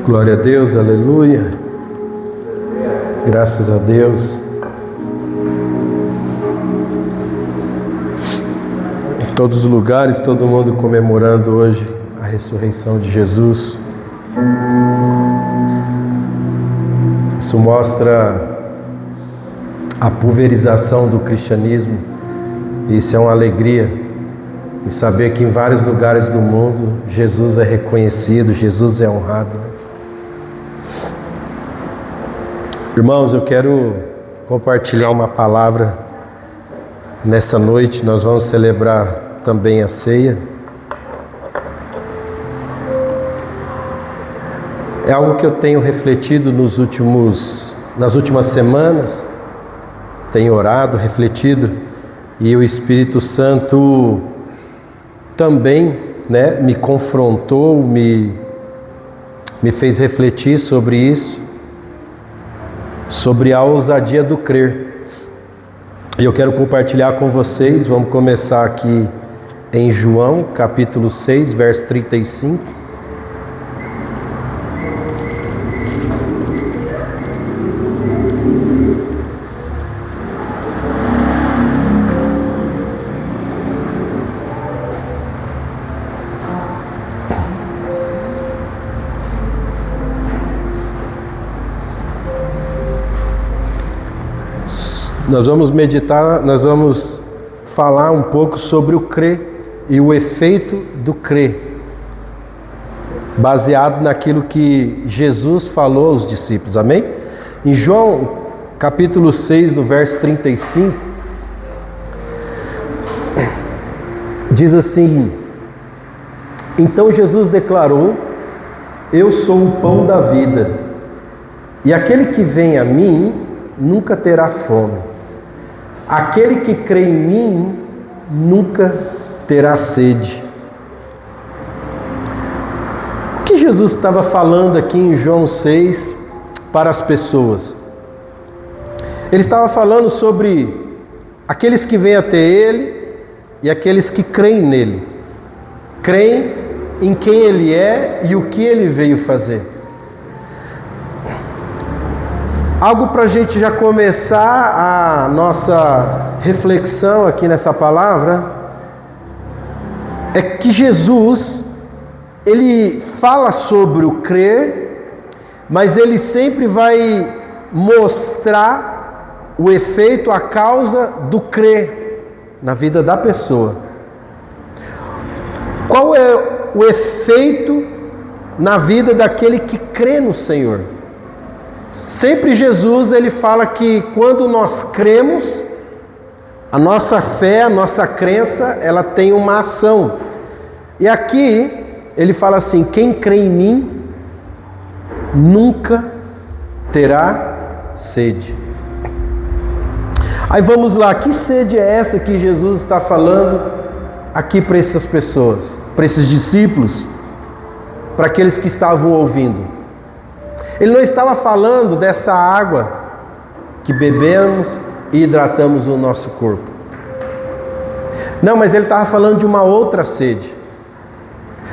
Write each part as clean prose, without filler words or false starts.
Glória a Deus, aleluia. Graças a Deus. Em todos os lugares, todo mundo comemorando hoje a ressurreição de Jesus. Isso mostra a pulverização do cristianismo. Isso é uma alegria. E saber que em vários lugares do mundo Jesus é reconhecido, Jesus é honrado. Irmãos, eu quero compartilhar uma palavra nessa noite. Nós vamos celebrar também a ceia. É algo que eu tenho refletido nas últimas semanas. Tenho orado, refletido, e o Espírito Santo também, me confrontou, me fez refletir sobre isso, sobre a ousadia do crer. E eu quero compartilhar com vocês. Vamos começar aqui em João, capítulo 6, verso 35. Nós vamos meditar, nós vamos falar um pouco sobre o crer e o efeito do crer, baseado naquilo que Jesus falou aos discípulos, amém? Em João, capítulo 6, no verso 35, diz assim: então Jesus declarou: eu sou o pão da vida, e aquele que vem a mim nunca terá fome. Aquele que crê em mim nunca terá sede. O que Jesus estava falando aqui em João 6 para as pessoas? Ele estava falando sobre aqueles que vêm até Ele e aqueles que creem nele. Creem em quem Ele é e o que Ele veio fazer. Algo para a gente já começar a nossa reflexão aqui nessa palavra é que Jesus, Ele fala sobre o crer, mas Ele sempre vai mostrar o efeito, a causa do crer na vida da pessoa. Qual é o efeito na vida daquele que crê no Senhor? Sempre Jesus, ele fala que quando nós cremos, a nossa fé, a nossa crença, ela tem uma ação. E aqui ele fala assim: quem crê em mim nunca terá sede. Aí vamos lá, que sede é essa que Jesus está falando aqui para essas pessoas, para esses discípulos, para aqueles que estavam ouvindo? Ele não estava falando dessa água que bebemos e hidratamos o nosso corpo. Não, mas ele estava falando de uma outra sede.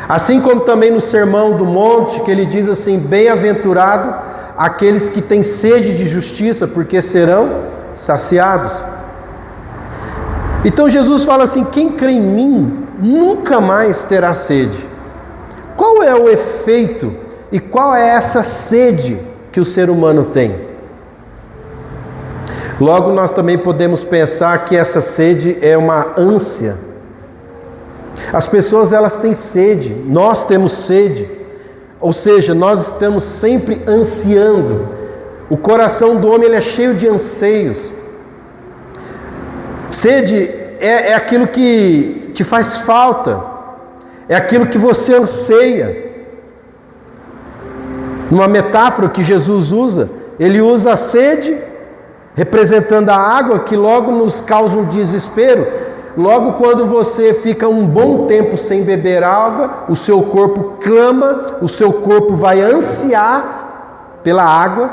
Assim como também no Sermão do Monte, que ele diz assim: bem-aventurado aqueles que têm sede de justiça, porque serão saciados. Então Jesus fala assim: quem crê em mim nunca mais terá sede. Qual é o efeito e qual é essa sede que o ser humano tem? Logo, nós também podemos pensar que essa sede é uma ânsia. As pessoas, elas têm sede, nós temos sede, ou seja, nós estamos sempre ansiando. O coração do homem, ele é cheio de anseios. Sede é aquilo que te faz falta, é aquilo que você anseia. Numa metáfora que Jesus usa, ele usa a sede representando a água, que logo nos causa um desespero. Logo, quando você fica um bom tempo sem beber água, o seu corpo clama, o seu corpo vai ansiar pela água,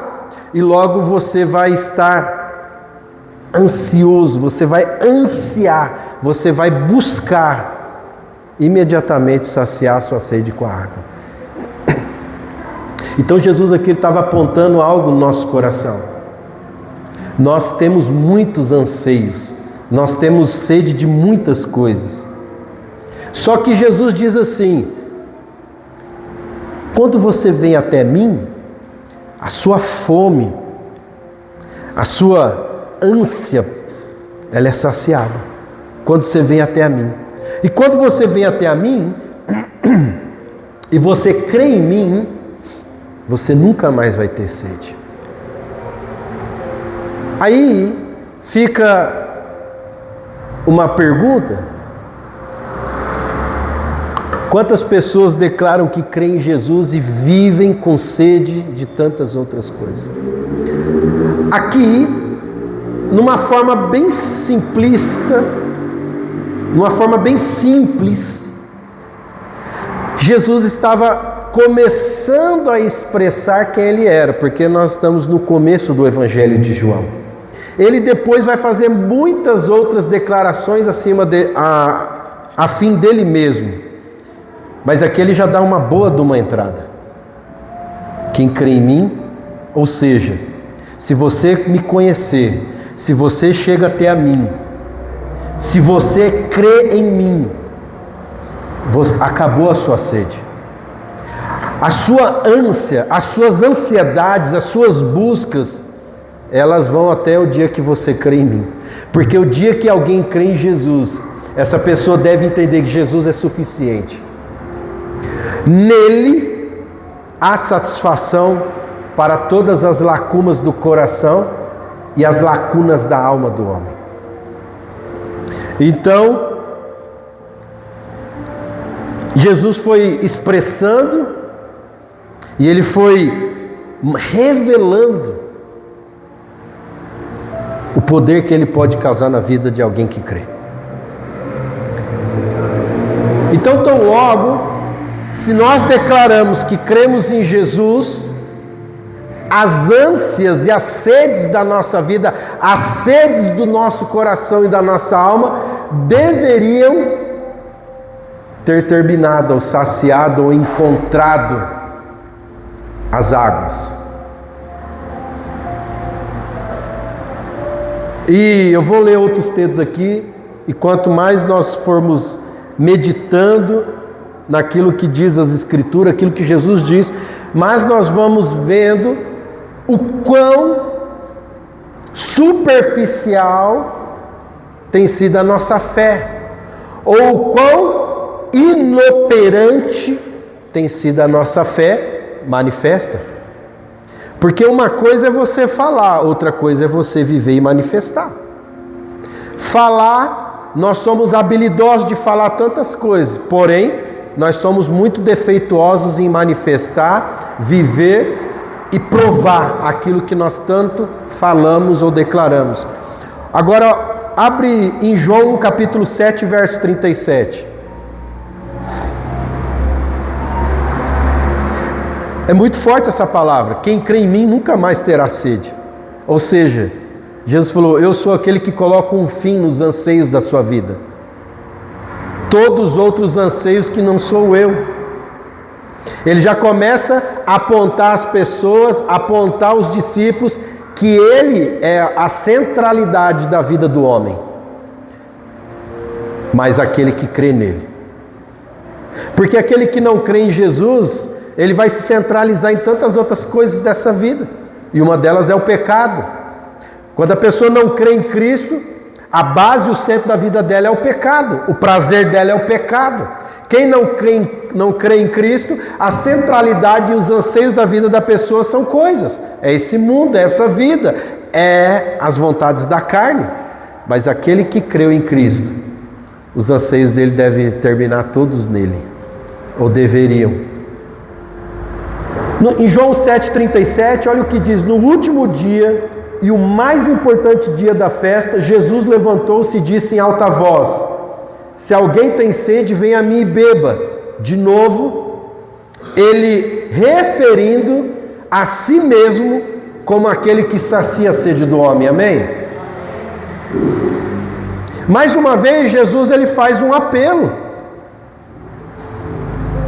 e logo você vai estar ansioso, você vai ansiar, você vai buscar imediatamente saciar a sua sede com a água. Então Jesus aqui estava apontando algo no nosso coração. Nós temos muitos anseios, nós temos sede de muitas coisas. Só que Jesus diz assim: quando você vem até mim, a sua fome, a sua ânsia, ela é saciada. Quando você vem até a mim. E quando você vem até a mim, e você crê em mim, você nunca mais vai ter sede. Aí fica uma pergunta: quantas pessoas declaram que creem em Jesus e vivem com sede de tantas outras coisas? Aqui, numa forma bem simplista, numa forma bem simples, Jesus estava começando a expressar quem ele era, porque nós estamos no começo do Evangelho de João. Ele depois vai fazer muitas outras declarações a fim dele mesmo. Mas aqui ele já dá uma boa de uma entrada. Quem crê em mim, ou seja, se você me conhecer, se você chega até a mim, se você crê em mim, acabou a sua sede. A sua ânsia, as suas ansiedades, as suas buscas, elas vão até o dia que você crê em mim. Porque o dia que alguém crê em Jesus, essa pessoa deve entender que Jesus é suficiente. Nele há satisfação para todas as lacunas do coração e as lacunas da alma do homem. Então, Jesus foi expressando e ele foi revelando o poder que ele pode causar na vida de alguém que crê. Então, tão logo, se nós declaramos que cremos em Jesus, as ânsias e as sedes da nossa vida, as sedes do nosso coração e da nossa alma, deveriam ter terminado, ou saciado, ou encontrado as águas. E eu vou ler outros textos aqui, e quanto mais nós formos meditando naquilo que diz as Escrituras, aquilo que Jesus diz, mais nós vamos vendo o quão superficial tem sido a nossa fé, ou o quão inoperante tem sido a nossa fé manifesta. Porque uma coisa é você falar, outra coisa é você viver e manifestar. Falar, nós somos habilidosos de falar tantas coisas, porém, nós somos muito defeituosos em manifestar, viver e provar aquilo que nós tanto falamos ou declaramos. Agora, abre em João capítulo 7, verso 37. É muito forte essa palavra. Quem crê em mim nunca mais terá sede. Ou seja, Jesus falou: eu sou aquele que coloca um fim nos anseios da sua vida. Todos os outros anseios que não sou eu. Ele já começa a apontar as pessoas, apontar os discípulos, que ele é a centralidade da vida do homem, mas aquele que crê nele. Porque aquele que não crê em Jesus, ele vai se centralizar em tantas outras coisas dessa vida, e uma delas é o pecado. Quando a pessoa não crê em Cristo, a base e o centro da vida dela é o pecado, o prazer dela é o pecado. Quem não crê em Cristo, a centralidade e os anseios da vida da pessoa são coisas, é esse mundo, é essa vida, é as vontades da carne. Mas aquele que creu em Cristo, os anseios dele devem terminar todos nele, ou deveriam. Em João 7,37, olha o que diz: no último dia e o mais importante dia da festa, Jesus levantou-se e disse em alta voz: se alguém tem sede, venha a mim e beba. De novo, ele referindo a si mesmo como aquele que sacia a sede do homem, amém? Mais uma vez, Jesus ele faz um apelo: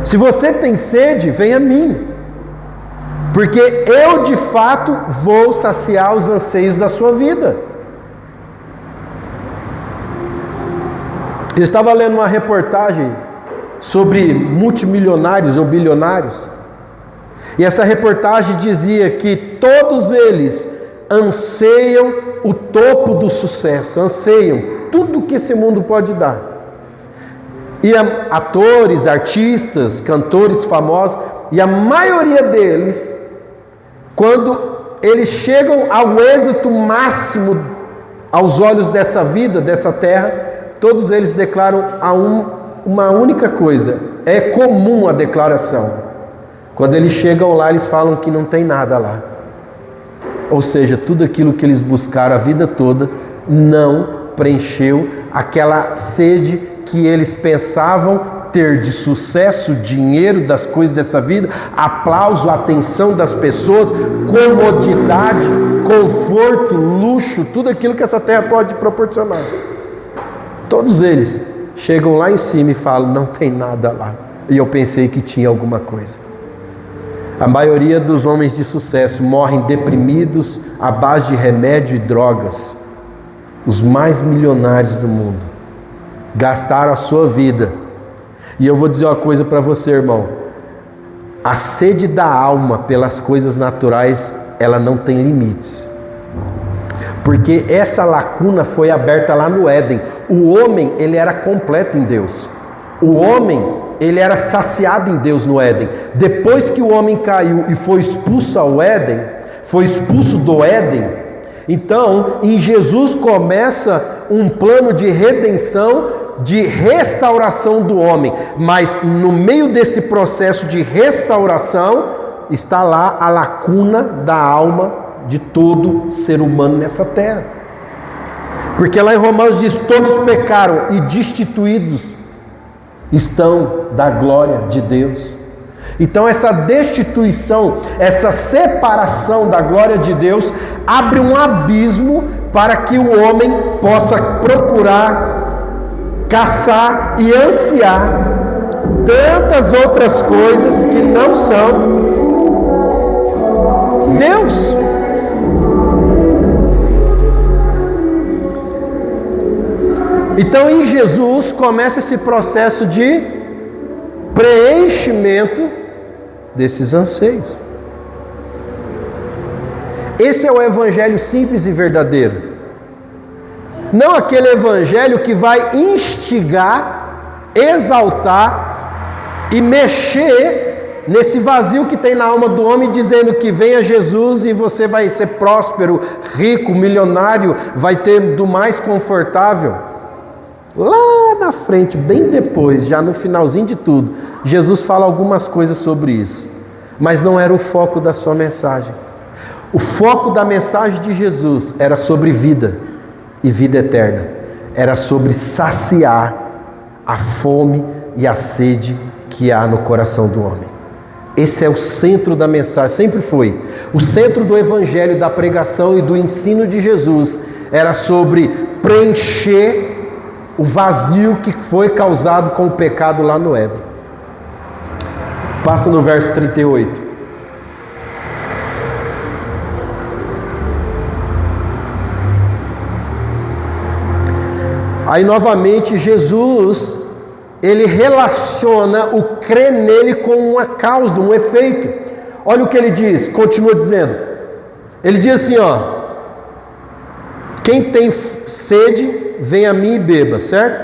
se você tem sede, venha a mim. porque eu de fato vou saciar os anseios da sua vida. Eu estava lendo uma reportagem sobre multimilionários ou bilionários, e essa reportagem dizia que todos eles anseiam o topo do sucesso, anseiam tudo que esse mundo pode dar. E atores, artistas, cantores famosos, e a maioria deles, quando eles chegam ao êxito máximo aos olhos dessa vida, dessa terra, todos eles declaram uma única coisa. É comum a declaração. Quando eles chegam lá, eles falam que não tem nada lá. Ou seja, tudo aquilo que eles buscaram a vida toda não preencheu aquela sede que eles pensavam ter de sucesso, dinheiro, das coisas dessa vida, aplauso, atenção das pessoas, comodidade, conforto, luxo, tudo aquilo que essa terra pode proporcionar. Todos eles chegam lá em cima e falam, não tem nada lá. E eu pensei que tinha alguma coisa. A maioria dos homens de sucesso morrem deprimidos à base de remédio e drogas. Os mais milionários do mundo gastaram a sua vida. E eu vou dizer uma coisa para você, irmão. A sede da alma pelas coisas naturais, ela não tem limites. Porque essa lacuna foi aberta lá no Éden. O homem, ele era completo em Deus. O homem, ele era saciado em Deus no Éden. Depois que o homem caiu e foi expulso ao Éden, foi expulso do Éden, então em Jesus começa um plano de redenção, de restauração do homem. Mas no meio desse processo de restauração está lá a lacuna da alma de todo ser humano nessa terra. Porque lá em Romanos diz, todos pecaram e destituídos estão da glória de Deus. Então essa destituição, essa separação da glória de Deus abre um abismo para que o homem possa procurar, caçar e ansiar tantas outras coisas que não são Deus. Então em Jesus começa esse processo de preenchimento desses anseios. Esse é o evangelho simples e verdadeiro. Não aquele evangelho que vai instigar, exaltar e mexer nesse vazio que tem na alma do homem, dizendo que venha Jesus e você vai ser próspero, rico, milionário, vai ter do mais confortável. Lá na frente, bem depois, já no finalzinho de tudo, Jesus fala algumas coisas sobre isso, mas não era o foco da sua mensagem. O foco da mensagem de Jesus era sobre vida e vida eterna, era sobre saciar a fome e a sede que há no coração do homem. Esse é o centro da mensagem, sempre foi. O centro do evangelho, da pregação e do ensino de Jesus era sobre preencher o vazio que foi causado com o pecado lá no Éden. Passa no verso 38. Aí novamente Jesus, ele relaciona o crer nele com uma causa, um efeito. Olha o que ele diz, continua dizendo. Ele diz assim, quem tem sede, vem a mim e beba, certo?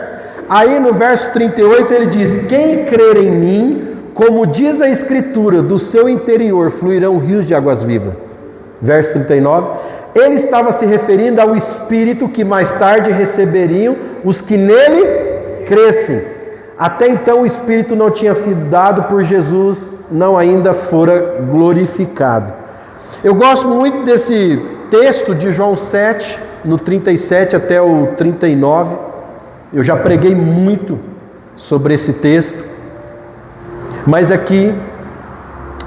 Aí no verso 38 ele diz, quem crer em mim, como diz a Escritura, do seu interior fluirão rios de águas vivas. Verso 39, ele estava se referindo ao Espírito que mais tarde receberiam os que nele crescem. Até então o Espírito não tinha sido dado por Jesus, não ainda fora glorificado. Eu gosto muito desse texto de João 7, no 37 até o 39, eu já preguei muito sobre esse texto, mas aqui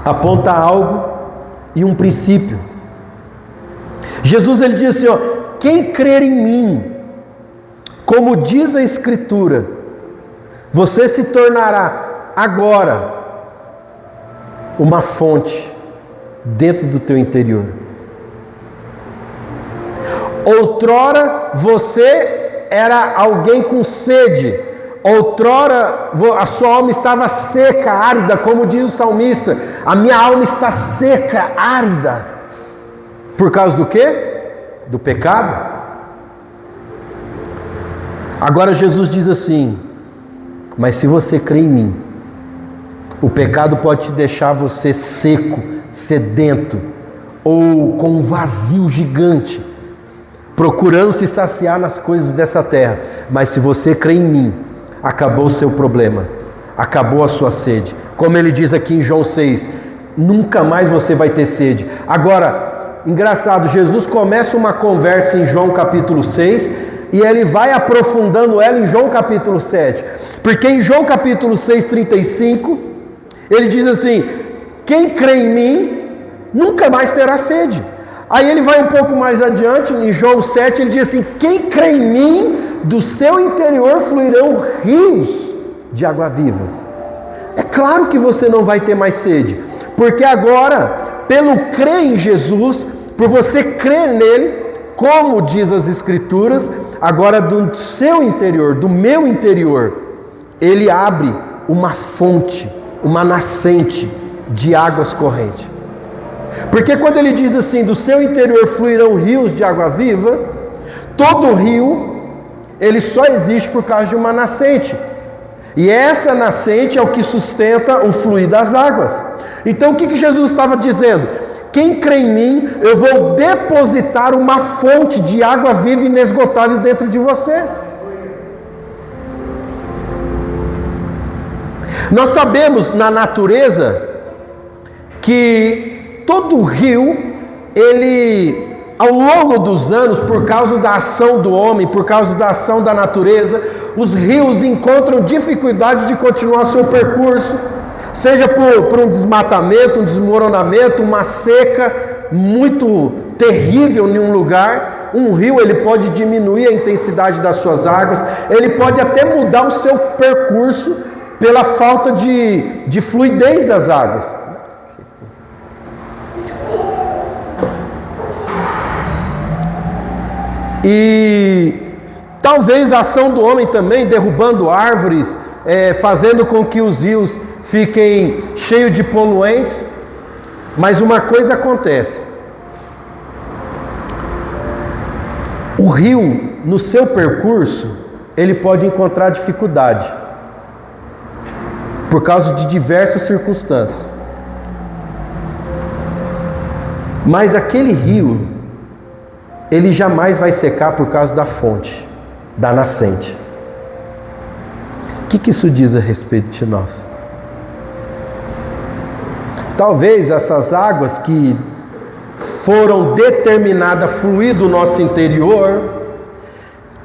aponta algo e um princípio. Jesus ele diz assim, quem crer em mim, como diz a Escritura, você se tornará agora uma fonte dentro do teu interior. Outrora você era alguém com sede. Outrora a sua alma estava seca, árida, como diz o salmista. A minha alma está seca, árida. Por causa do quê? Do pecado. Agora Jesus diz assim: mas se você crê em mim, o pecado pode te deixar você seco, sedento, ou com um vazio gigante, procurando se saciar nas coisas dessa terra. Mas se você crê em mim, acabou o seu problema, acabou a sua sede. Como ele diz aqui em João 6, nunca mais você vai ter sede. Agora, engraçado, Jesus começa uma conversa em João capítulo 6, e ele vai aprofundando ela em João capítulo 7. Porque em João capítulo 6, 35, ele diz assim: quem crê em mim, nunca mais terá sede. Aí ele vai um pouco mais adiante, em João 7, ele diz assim: quem crê em mim, do seu interior fluirão rios de água viva. É claro que você não vai ter mais sede, porque agora, pelo crer em Jesus, por você crer nele, como diz as Escrituras, agora do seu interior, do meu interior, ele abre uma fonte, uma nascente de águas correntes. Porque quando ele diz assim, do seu interior fluirão rios de água viva, todo rio, ele só existe por causa de uma nascente. E essa nascente é o que sustenta o fluir das águas. Então o que Jesus estava dizendo? Quem crê em mim, eu vou depositar uma fonte de água viva e inesgotável dentro de você. Nós sabemos na natureza que todo rio, ele, ao longo dos anos, por causa da ação do homem, por causa da ação da natureza, os rios encontram dificuldade de continuar seu percurso, seja por um desmatamento, um desmoronamento, uma seca muito terrível em um lugar. Um rio, ele pode diminuir a intensidade das suas águas, ele pode até mudar o seu percurso pela falta de fluidez das águas. E talvez a ação do homem também, derrubando árvores, fazendo com que os rios fiquem cheios de poluentes. Mas uma coisa acontece: o rio, no seu percurso, ele pode encontrar dificuldade por causa de diversas circunstâncias. Mas aquele rio, ele jamais vai secar por causa da fonte, da nascente. O que isso diz a respeito de nós? Talvez essas águas que foram determinadas a fluir do nosso interior,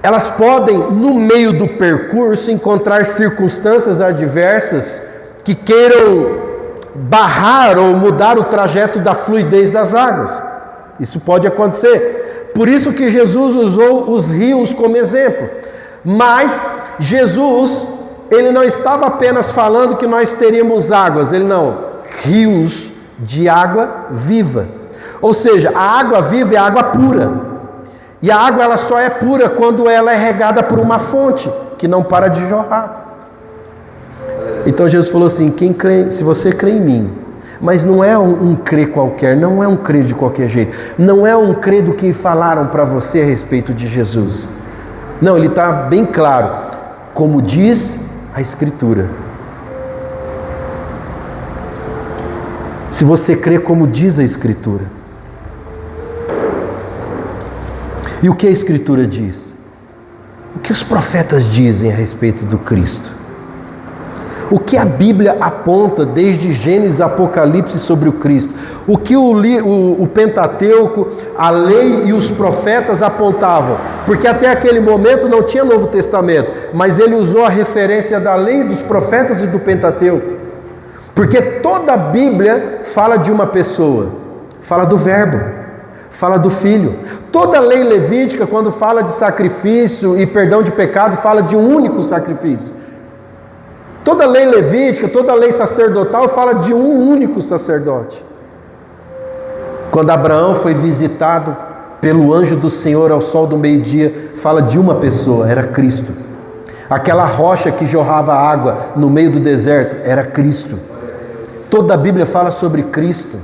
elas podem, no meio do percurso, encontrar circunstâncias adversas que queiram barrar ou mudar o trajeto da fluidez das águas. Isso pode acontecer. Por isso que Jesus usou os rios como exemplo. Mas Jesus, ele não estava apenas falando que nós teríamos águas, ele não, rios de água viva. Ou seja, a água viva é água pura. E a água, ela só é pura quando ela é regada por uma fonte que não para de jorrar. Então Jesus falou assim: quem crê, se você crê em mim, mas não é um crer qualquer, não é um crer de qualquer jeito, não é um crer do que falaram para você a respeito de Jesus. Não, ele está bem claro, como diz a Escritura. Se você crê como diz a Escritura. E o que a Escritura diz? O que os profetas dizem a respeito do Cristo? O que a Bíblia aponta desde Gênesis a Apocalipse sobre o Cristo? O que o Pentateuco, a lei e os profetas apontavam? Porque até aquele momento não tinha Novo Testamento, mas ele usou a referência da lei, dos profetas e do Pentateuco. Porque toda a Bíblia fala de uma pessoa, fala do Verbo, fala do Filho. Toda a lei levítica, quando fala de sacrifício e perdão de pecado, fala de um único sacrifício. Toda a lei levítica, toda a lei sacerdotal fala de um único sacerdote. Quando Abraão foi visitado pelo anjo do Senhor ao sol do meio-dia, fala de uma pessoa, era Cristo. Aquela rocha que jorrava água no meio do deserto, era Cristo. Toda a Bíblia fala sobre Cristo.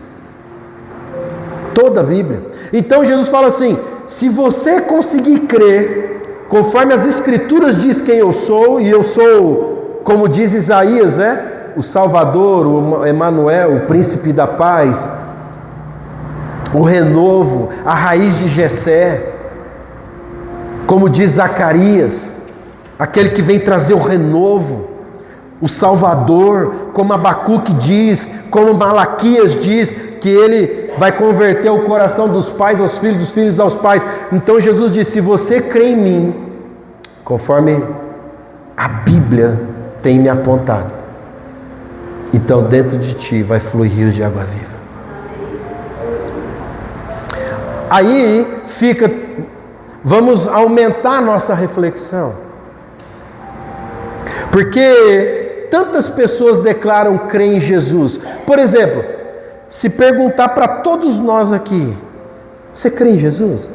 Toda a Bíblia. Então Jesus fala assim: se você conseguir crer, conforme as Escrituras diz quem eu sou, e eu sou, como diz Isaías, o Salvador, o Emanuel, o Príncipe da Paz, o renovo, a raiz de Jessé, como diz Zacarias, aquele que vem trazer o renovo, o Salvador, como Abacuque diz, como Malaquias diz, que ele vai converter o coração dos pais aos filhos, dos filhos aos pais. Então Jesus disse: se você crê em mim, conforme a Bíblia tem me apontado, então dentro de ti vai fluir rios de água viva. Aí vamos aumentar a nossa reflexão, porque tantas pessoas declaram crer em Jesus. Por exemplo, se perguntar para todos nós aqui: você crê em Jesus?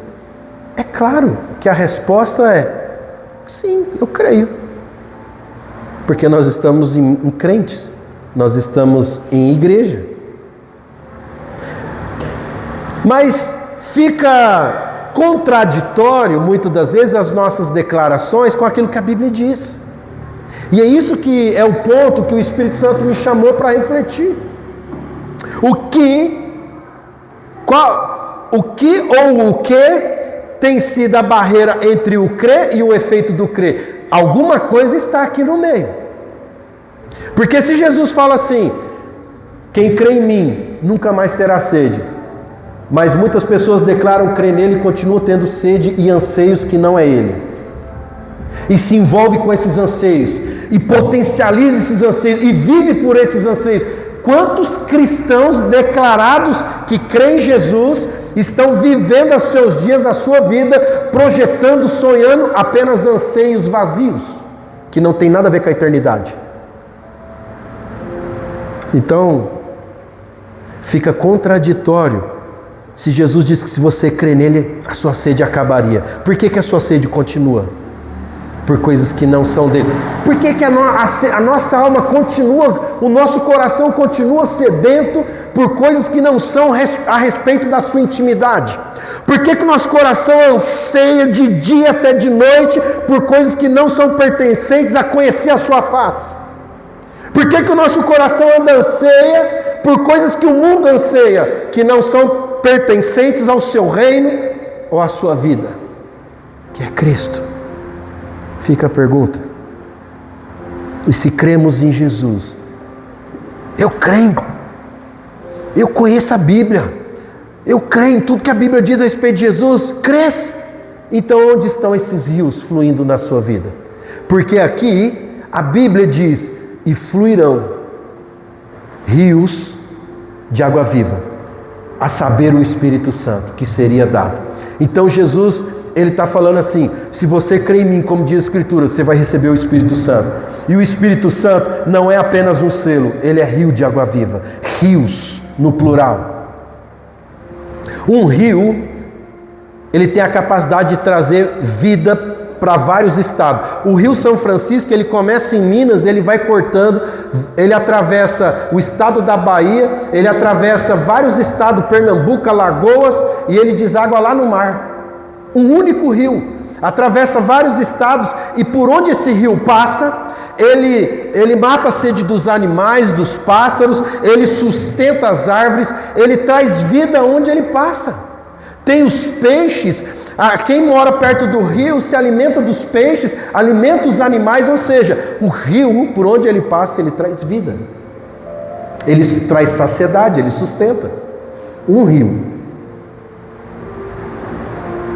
É claro que a resposta é: sim, eu creio. Porque nós estamos em crentes, nós estamos em igreja. Mas fica contraditório, muitas das vezes, as nossas declarações com aquilo que a Bíblia diz. E é isso que é o ponto que o Espírito Santo me chamou para refletir. O que tem sido a barreira entre o crer e o efeito do crer? Alguma coisa está aqui no meio. Porque se Jesus fala assim: quem crê em mim nunca mais terá sede, mas muitas pessoas declaram crer nele e continuam tendo sede e anseios que não é ele, e se envolve com esses anseios, e potencializa esses anseios, e vive por esses anseios. Quantos cristãos declarados que creem em Jesus estão vivendo os seus dias, a sua vida, projetando, sonhando apenas anseios vazios, que não tem nada a ver com a eternidade? Então, fica contraditório se Jesus diz que se você crê nele, a sua sede acabaria. Por que a sua sede continua? Por coisas que não são dele. Por que a nossa alma continua, o nosso coração continua sedento por coisas que não são a respeito da sua intimidade? Por que o nosso coração anseia de dia até de noite por coisas que não são pertencentes a conhecer a sua face? Por que o nosso coração anseia por coisas que o mundo anseia, que não são pertencentes ao seu reino ou à sua vida, que é Cristo? Fica a pergunta. E se cremos em Jesus? Eu creio, eu conheço a Bíblia, eu creio em tudo que a Bíblia diz a respeito de Jesus. Crês? Então onde estão esses rios fluindo na sua vida? Porque aqui a Bíblia diz: e fluirão rios de água viva, a saber, o Espírito Santo, que seria dado. Então Jesus, ele está falando assim: se você crê em mim, como diz a Escritura, você vai receber o Espírito Santo. E o Espírito Santo não é apenas um selo, ele é rio de água viva. Rios, no plural. Um rio, ele tem a capacidade de trazer vida para vários estados. O Rio São Francisco, ele começa em Minas, ele vai cortando, ele atravessa o estado da Bahia, ele atravessa vários estados, Pernambuco, Alagoas, e ele deságua lá no mar. Um único rio, atravessa vários estados, e por onde esse rio passa, ele mata a sede dos animais, dos pássaros, ele sustenta as árvores, ele traz vida onde ele passa. Tem os peixes. Quem mora perto do rio se alimenta dos peixes, alimenta os animais, ou seja, o rio, por onde ele passa, ele traz vida, ele traz saciedade, ele sustenta. Um rio.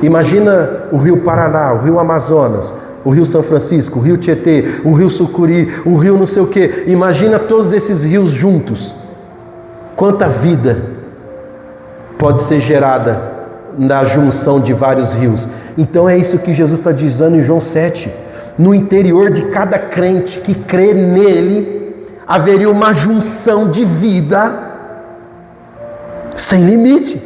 Imagina o rio Paraná, o rio Amazonas, o rio São Francisco, o rio Tietê, o rio Sucuri, o rio não sei o que. Imagina todos esses rios juntos. Quanta vida pode ser gerada na junção de vários rios. Então é isso que Jesus está dizendo em João 7. No interior de cada crente que crê nele, haveria uma junção de vida sem limite.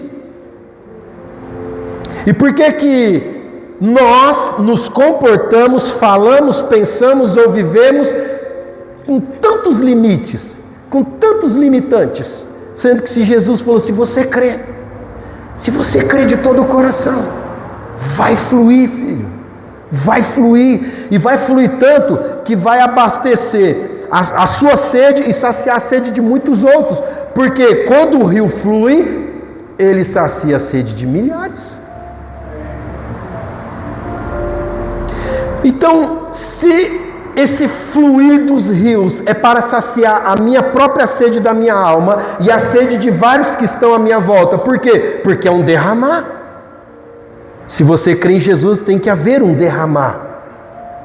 E por que que nós nos comportamos, falamos, pensamos ou vivemos com tantos limites, com tantos limitantes? Sendo que se Jesus falou, se você crê de todo o coração, vai fluir, filho, vai fluir, e vai fluir tanto que vai abastecer a sua sede e saciar a sede de muitos outros, porque quando o rio flui, ele sacia a sede de milhares. Então, se esse fluir dos rios é para saciar a minha própria sede da minha alma e a sede de vários que estão à minha volta, por quê? Porque é um derramar. Se você crê em Jesus, tem que haver um derramar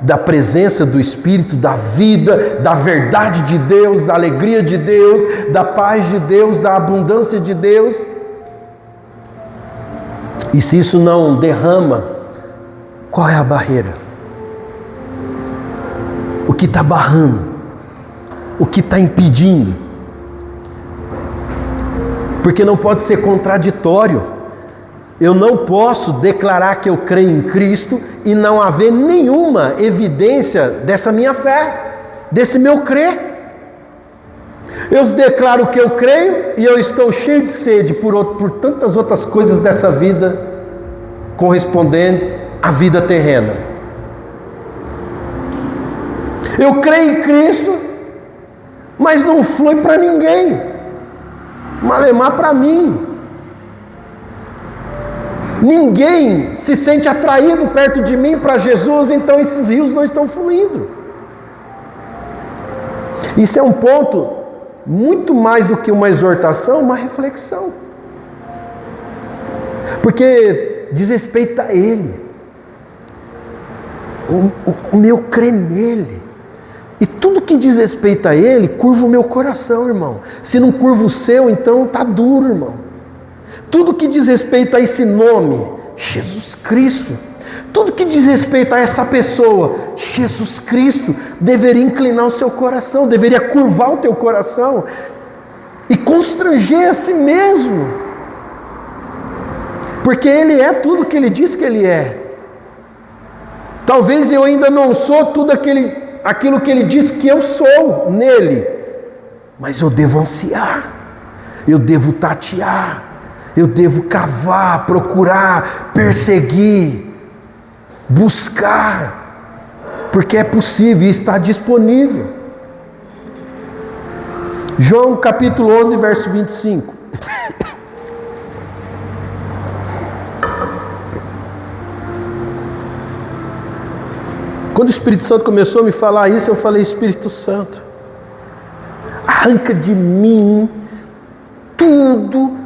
da presença do Espírito, da vida, da verdade de Deus, da alegria de Deus, da paz de Deus, da abundância de Deus. E se isso não derrama, qual é a barreira? O que está barrando? O que está impedindo? Porque não pode ser contraditório. Eu não posso declarar que eu creio em Cristo e não haver nenhuma evidência dessa minha fé, desse meu crer. Eu declaro que eu creio e eu estou cheio de sede por tantas outras coisas dessa vida, correspondendo à vida terrena. Eu creio em Cristo, mas não flui para ninguém, malemar para mim. Ninguém se sente atraído perto de mim para Jesus, então esses rios não estão fluindo. Isso é um ponto muito mais do que uma exortação, uma reflexão. Porque diz respeito a Ele. O meu crer nele. E tudo que diz respeito a Ele, curva o meu coração, irmão. Se não curva o seu, então está duro, irmão. Tudo que diz respeito a esse nome, Jesus Cristo, tudo que diz respeito a essa pessoa, Jesus Cristo, deveria inclinar o seu coração, deveria curvar o teu coração e constranger a si mesmo, porque Ele é tudo que Ele diz que Ele é. Talvez eu ainda não sou tudo aquilo que Ele diz que eu sou nele, mas eu devo ansiar, eu devo tatear, eu devo cavar, procurar, perseguir, buscar, porque é possível e está disponível. João capítulo 11, verso 25. Quando o Espírito Santo começou a me falar isso, eu falei, Espírito Santo, arranca de mim tudo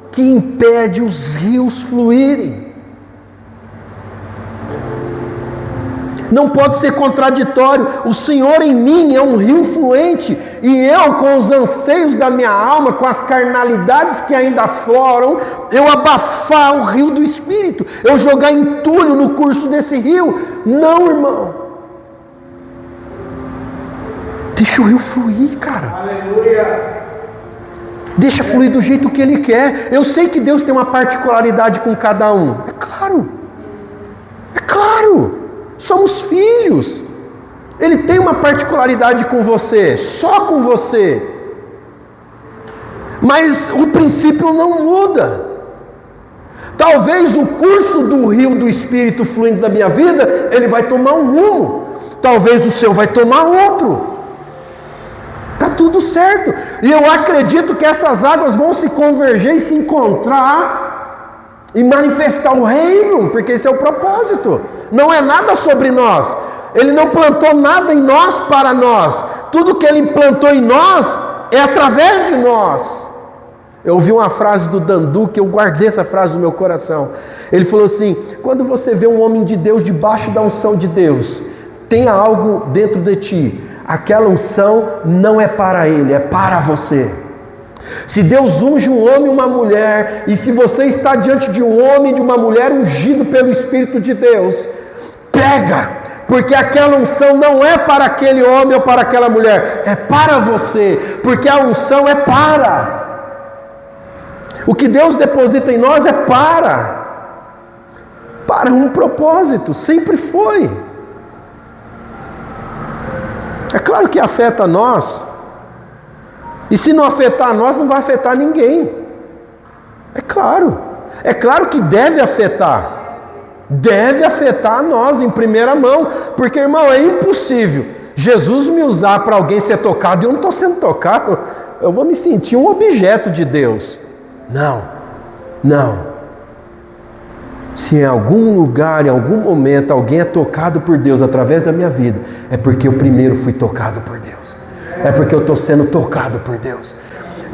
que impede os rios fluírem. Não pode ser contraditório. O Senhor em mim é um rio fluente, e eu, com os anseios da minha alma, com as carnalidades que ainda afloram, eu abafar o rio do Espírito, eu jogar entulho no curso desse rio. Não, irmão. Deixa o rio fluir, cara. Aleluia. Deixa fluir do jeito que Ele quer. Eu sei que Deus tem uma particularidade com cada um. É claro. É claro. Somos filhos. Ele tem uma particularidade com você, só com você. Mas o princípio não muda. Talvez o curso do rio do Espírito fluindo da minha vida, ele vai tomar um rumo. Talvez o seu vai tomar outro. Está tudo certo. E eu acredito que essas águas vão se converger e se encontrar e manifestar o reino, porque esse é o propósito. Não é nada sobre nós. Ele não plantou nada em nós para nós. Tudo que Ele plantou em nós é através de nós. Eu ouvi uma frase do Dandu, que eu guardei essa frase no meu coração. Ele falou assim: quando você vê um homem de Deus debaixo da unção de Deus, tenha algo dentro de ti. Aquela unção não é para ele, é para você. Se Deus unge um homem e uma mulher, e se você está diante de um homem e de uma mulher ungido pelo Espírito de Deus, pega, porque aquela unção não é para aquele homem ou para aquela mulher, é para você, porque a unção é para. O que Deus deposita em nós é para um propósito, sempre foi. É claro que afeta a nós, e se não afetar a nós, não vai afetar ninguém. É claro que deve afetar a nós em primeira mão, porque, irmão, é impossível Jesus me usar para alguém ser tocado e eu não estou sendo tocado, eu vou me sentir um objeto de Deus. Não. Se em algum lugar, em algum momento, alguém é tocado por Deus através da minha vida, é porque eu primeiro fui tocado por Deus, é porque eu estou sendo tocado por Deus.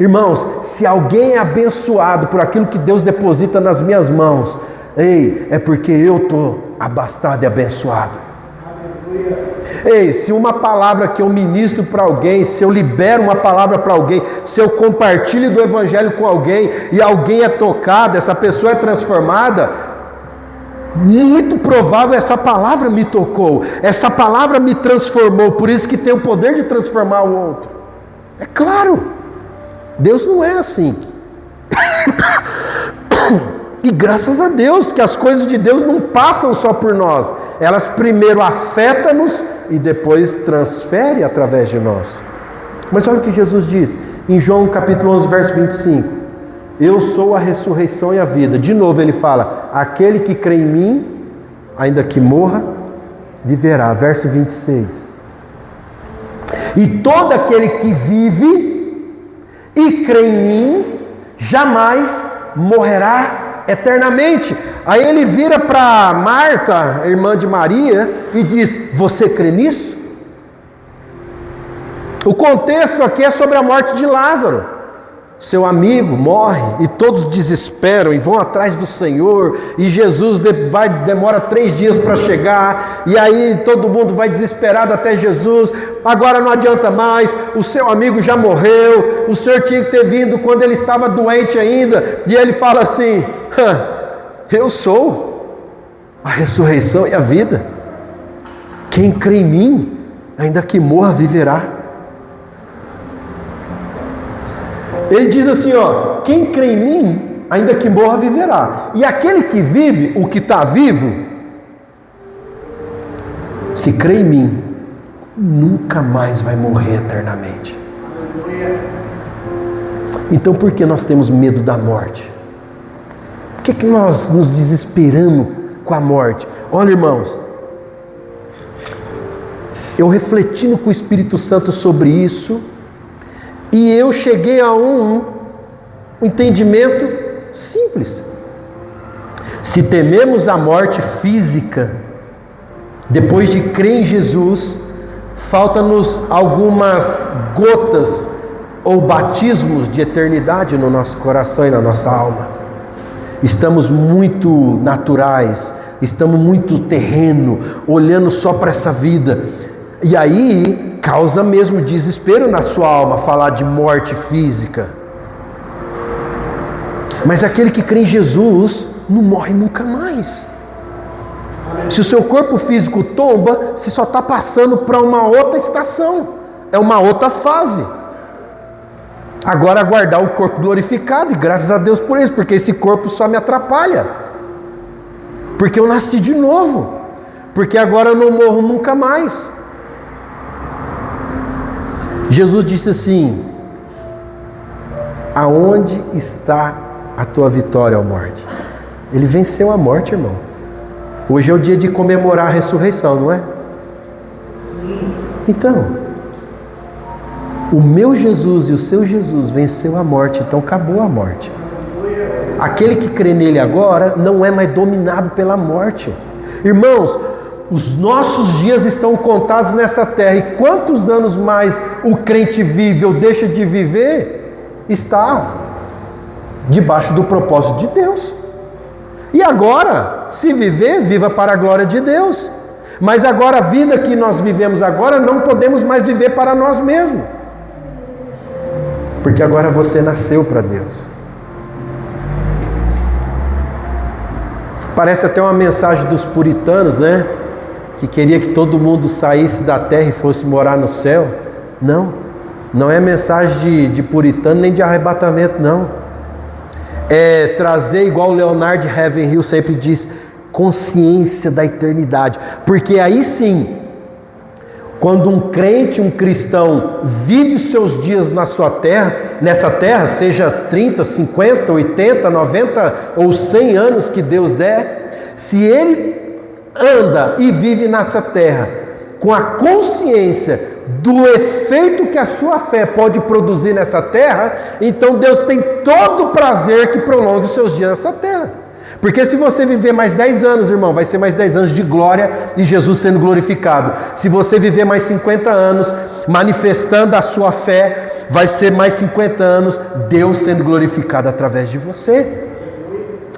Irmãos, se alguém é abençoado por aquilo que Deus deposita nas minhas mãos, é porque eu estou abastado e abençoado. Se uma palavra que eu ministro para alguém, se eu libero uma palavra para alguém, se eu compartilho do Evangelho com alguém e alguém é tocado, essa pessoa é transformada, muito provável essa palavra me tocou, essa palavra me transformou, por isso que tem o poder de transformar o outro. É claro, Deus não é assim. E graças a Deus que as coisas de Deus não passam só por nós, elas primeiro afetam-nos e depois transferem através de nós. Mas olha o que Jesus diz em João capítulo 11, verso 25: eu sou a ressurreição e a vida. De novo ele fala: aquele que crê em mim, ainda que morra, viverá. Verso 26: e todo aquele que vive e crê em mim jamais morrerá eternamente. Aí ele vira para Marta, irmã de Maria, e diz: você crê nisso? O contexto aqui é sobre a morte de Lázaro. Seu amigo morre e todos desesperam e vão atrás do Senhor, e Jesus demora 3 dias para chegar, e aí todo mundo vai desesperado até Jesus. Agora não adianta mais, o seu amigo já morreu, o Senhor tinha que ter vindo quando ele estava doente ainda. E ele fala assim: eu sou a ressurreição e a vida, quem crê em mim, ainda que morra, viverá. Ele diz assim, quem crê em mim, ainda que morra, viverá. E aquele que vive, o que está vivo, se crê em mim, nunca mais vai morrer eternamente. Então por que nós temos medo da morte? Por que nós nos desesperamos com a morte? Olha, irmãos, eu refletindo com o Espírito Santo sobre isso, e eu cheguei a um entendimento simples. Se tememos a morte física, depois de crer em Jesus, falta-nos algumas gotas ou batismos de eternidade no nosso coração e na nossa alma. Estamos muito naturais, estamos muito terreno, olhando só para essa vida. E aí causa mesmo desespero na sua alma falar de morte física. Mas aquele que crê em Jesus não morre nunca mais. Se o seu corpo físico tomba, você só está passando para uma outra estação, é uma outra fase. Agora aguardar o corpo glorificado, e graças a Deus por isso, porque esse corpo só me atrapalha, porque eu nasci de novo, porque agora eu não morro nunca mais. Jesus disse assim: aonde está a tua vitória, ó morte? Ele venceu a morte, irmão. Hoje é o dia de comemorar a ressurreição, não é? Então, o meu Jesus e o seu Jesus venceu a morte, então acabou a morte. Aquele que crê nele agora não é mais dominado pela morte. Irmãos, os nossos dias estão contados nessa terra, e quantos anos mais o crente vive ou deixa de viver, está debaixo do propósito de Deus. E agora, se viver, viva para a glória de Deus. Mas agora a vida que nós vivemos agora, não podemos mais viver para nós mesmos, porque agora você nasceu para Deus. Parece até uma mensagem dos puritanos, né? Que queria que todo mundo saísse da terra e fosse morar no céu. Não é mensagem de puritano nem de arrebatamento, não. É trazer, igual o Leonard Ravenhill sempre diz, consciência da eternidade. Porque aí sim, quando um crente, um cristão, vive seus dias nessa terra, seja 30, 50, 80, 90 ou 100 anos que Deus der, se ele anda e vive nessa terra com a consciência do efeito que a sua fé pode produzir nessa terra, então Deus tem todo o prazer que prolongue os seus dias nessa terra. Porque se você viver mais 10 anos, irmão, vai ser mais 10 anos de glória e Jesus sendo glorificado. Se você viver mais 50 anos manifestando a sua fé, vai ser mais 50 anos Deus sendo glorificado através de você.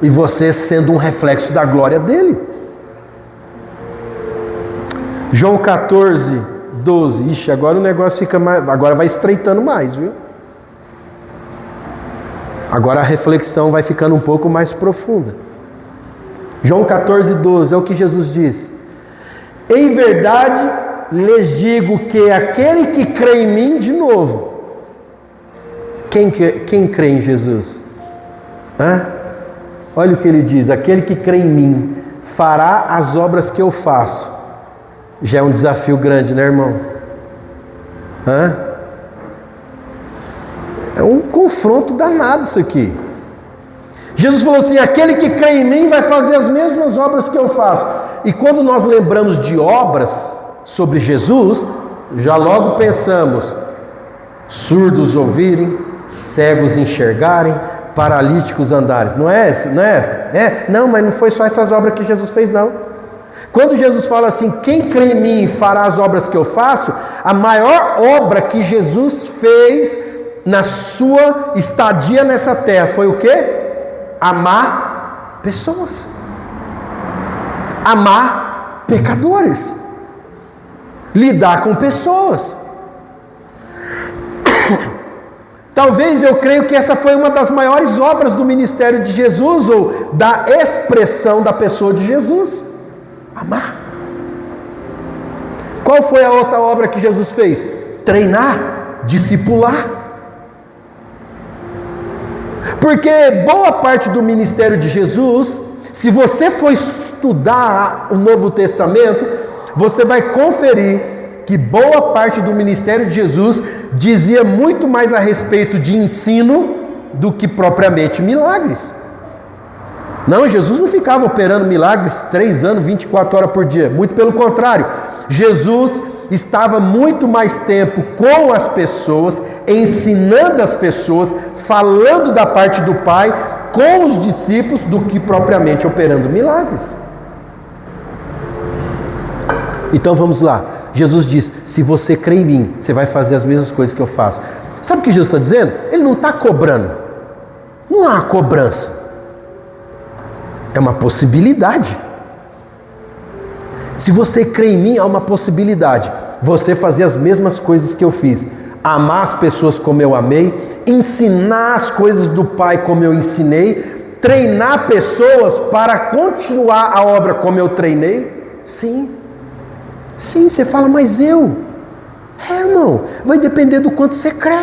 E você sendo um reflexo da glória dele. João 14, 12. Ixi, agora o negócio fica mais... Agora vai estreitando mais, viu? Agora a reflexão vai ficando um pouco mais profunda. João 14, 12, é o que Jesus diz. Em verdade, lhes digo que aquele que crê em mim, de novo. Quem crê em Jesus? Olha o que ele diz. Aquele que crê em mim fará as obras que eu faço. Já é um desafio grande, né, irmão? É um confronto danado isso aqui. Jesus falou assim: aquele que crê em mim vai fazer as mesmas obras que eu faço. E quando nós lembramos de obras sobre Jesus, já logo pensamos: surdos ouvirem, cegos enxergarem, paralíticos andarem. Não é essa? Não é essa? Não, mas não foi só essas obras que Jesus fez, não. Quando Jesus fala assim: quem crê em mim fará as obras que eu faço, a maior obra que Jesus fez na sua estadia nessa terra foi o quê? Amar pessoas, amar pecadores, lidar com pessoas. Talvez eu creio que essa foi uma das maiores obras do ministério de Jesus, ou da expressão da pessoa de Jesus: amar. Qual foi a outra obra que Jesus fez? Treinar, discipular. Porque boa parte do ministério de Jesus, se você for estudar o Novo Testamento, você vai conferir que boa parte do ministério de Jesus dizia muito mais a respeito de ensino do que propriamente milagres. Não, Jesus não ficava operando milagres 3 anos, 24 horas por dia. Muito pelo contrário. Jesus estava muito mais tempo com as pessoas, ensinando as pessoas, falando da parte do Pai com os discípulos, do que propriamente operando milagres. Então vamos lá. Jesus diz: se você crê em mim, você vai fazer as mesmas coisas que eu faço. Sabe o que Jesus está dizendo? Ele não está cobrando. Não há uma cobrança. É uma possibilidade. Se você crê em mim, há uma possibilidade. Você fazer as mesmas coisas que eu fiz. Amar as pessoas como eu amei. Ensinar as coisas do Pai como eu ensinei. Treinar pessoas para continuar a obra como eu treinei. Sim. Sim, você fala: mas eu... irmão, vai depender do quanto você crê.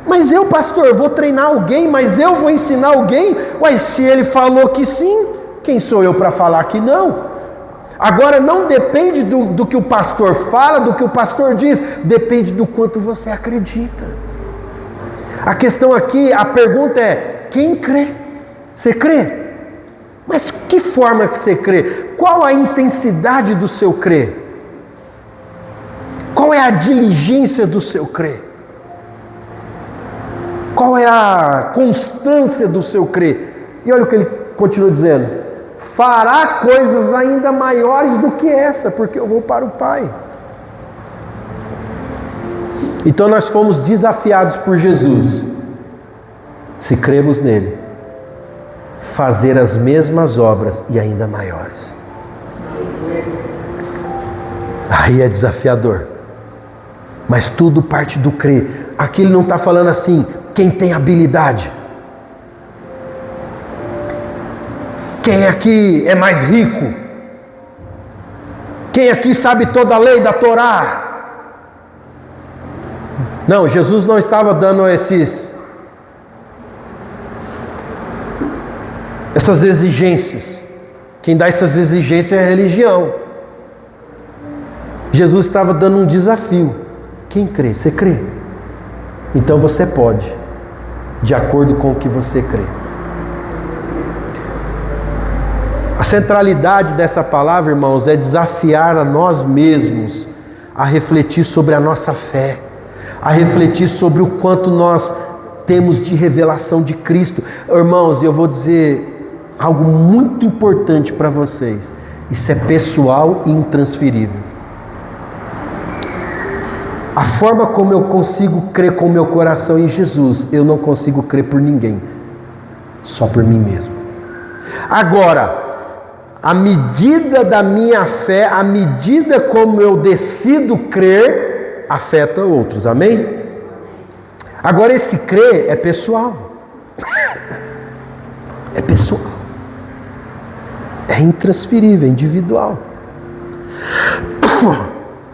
Mas eu, pastor, vou treinar alguém, mas eu vou ensinar alguém? Ué, se ele falou que sim, quem sou eu para falar que não? Agora não depende do que o pastor fala, do que o pastor diz, depende do quanto você acredita. A questão aqui, a pergunta é: quem crê? Você crê? Mas que forma que você crê? Qual a intensidade do seu crer? Qual é a diligência do seu crer? Qual é a constância do seu crer? E olha o que ele continua dizendo: fará coisas ainda maiores do que essa, porque eu vou para o Pai. Então nós fomos desafiados por Jesus, se cremos nele, fazer as mesmas obras e ainda maiores. Aí é desafiador, mas tudo parte do crer. Aqui ele não está falando assim: quem tem habilidade, quem aqui é mais rico, quem aqui sabe toda a lei da Torá. Não, Jesus não estava dando essas exigências. Quem dá essas exigências é a religião. Jesus estava dando um desafio. Quem crê? Você crê? Então você pode, de acordo com o que você crê. A centralidade dessa palavra, irmãos, é desafiar a nós mesmos a refletir sobre a nossa fé, a refletir sobre o quanto nós temos de revelação de Cristo. Irmãos, eu vou dizer algo muito importante para vocês. Isso é pessoal e intransferível. A forma como eu consigo crer com o meu coração em Jesus, eu não consigo crer por ninguém, só por mim mesmo. Agora, a medida da minha fé, a medida como eu decido crer, afeta outros, amém? Agora, esse crer é pessoal. É pessoal. É intransferível, é individual.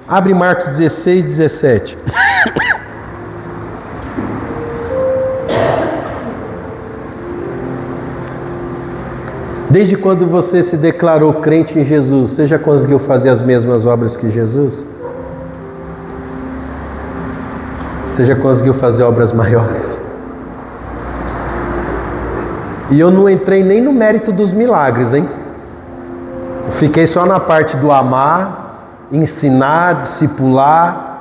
Abre Marcos 16, 17. Desde quando você se declarou crente em Jesus, você já conseguiu fazer as mesmas obras que Jesus? Você já conseguiu fazer obras maiores? E eu não entrei nem no mérito dos milagres, hein? Fiquei só na parte do amar, ensinar, discipular.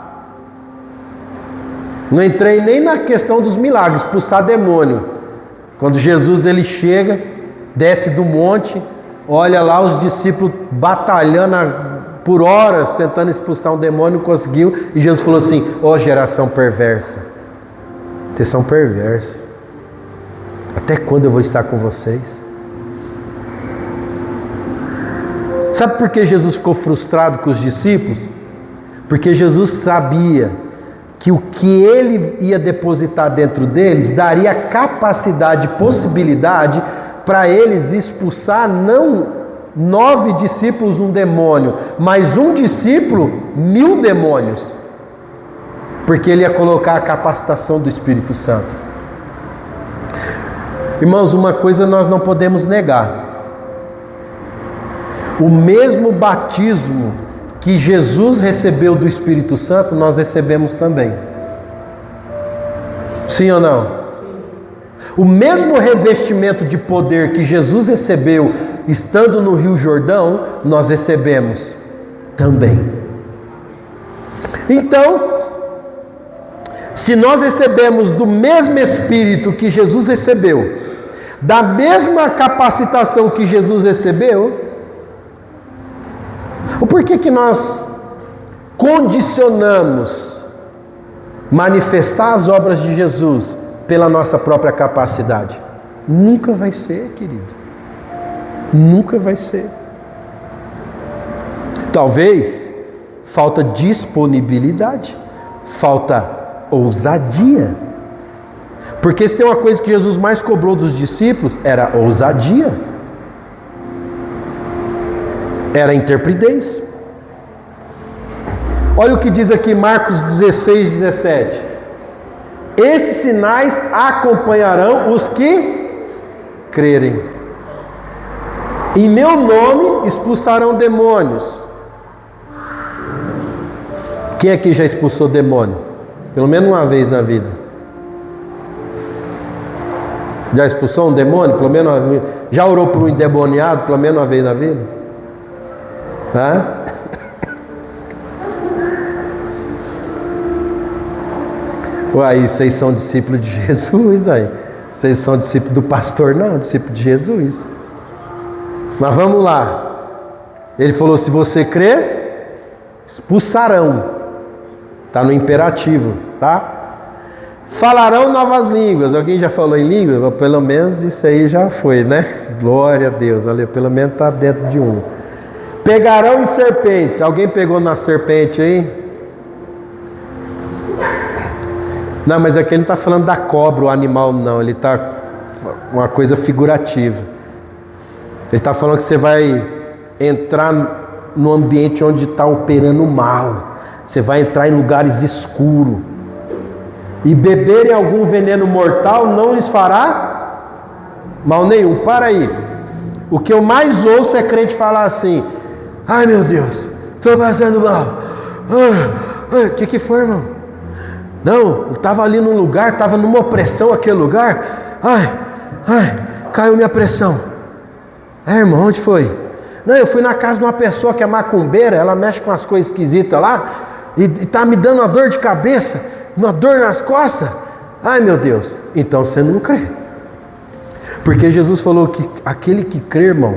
Não entrei nem na questão dos milagres, expulsar demônio. Quando Jesus ele chega, desce do monte, olha lá os discípulos batalhando por horas, tentando expulsar um demônio, conseguiu, e Jesus falou assim: ó geração perversa, vocês são perversos, até quando eu vou estar com vocês? Sabe por que Jesus ficou frustrado com os discípulos? Porque Jesus sabia que o que ele ia depositar dentro deles daria capacidade, possibilidade para eles expulsar não 9 discípulos um demônio, mas um discípulo 1000 demônios, porque ele ia colocar a capacitação do Espírito Santo. Irmãos, uma coisa nós não podemos negar: o mesmo batismo que Jesus recebeu do Espírito Santo, nós recebemos também. Sim ou não? O mesmo revestimento de poder que Jesus recebeu estando no Rio Jordão, nós recebemos também. Então, se nós recebemos do mesmo Espírito que Jesus recebeu, da mesma capacitação que Jesus recebeu, o porquê que nós condicionamos manifestar as obras de Jesus pela nossa própria capacidade? Nunca vai ser, querido. Nunca vai ser. Talvez falta disponibilidade, falta ousadia. Porque se tem uma coisa que Jesus mais cobrou dos discípulos, era ousadia, era intrepidez. Olha o que diz aqui Marcos 16, 17. Esses sinais acompanharão os que crerem. Em meu nome expulsarão demônios. Quem aqui já expulsou demônio? Pelo menos uma vez na vida. Já expulsou um demônio? Pelo menos uma... Já orou por um endemoniado? Pelo menos uma vez na vida? Hã? Uai, vocês são discípulos de Jesus aí? Vocês são discípulos do pastor? Não, discípulo de Jesus. Mas vamos lá. Ele falou: se você crer, expulsarão. Está no imperativo, tá? Falarão novas línguas. Alguém já falou em língua? Pelo menos isso aí já foi, né? Glória a Deus. Olha, pelo menos está dentro de um. Pegarão em serpentes. Alguém pegou na serpente aí? Não, mas aqui ele não está falando da cobra, o animal, não. Ele está uma coisa figurativa. Ele está falando que você vai entrar no ambiente onde está operando o mal. Você vai entrar em lugares escuros. E beberem algum veneno mortal não lhes fará mal nenhum. Para aí. O que eu mais ouço é crente falar assim: ai meu Deus, estou passando mal. O que foi, irmão? Não, eu estava ali num lugar, estava numa opressão aquele lugar. Caiu minha pressão. Irmão, onde foi? Não, eu fui na casa de uma pessoa que é macumbeira, ela mexe com as coisas esquisitas lá, e está me dando uma dor de cabeça, uma dor nas costas. Ai meu Deus, então você não crê. Porque Jesus falou que aquele que crê, irmão,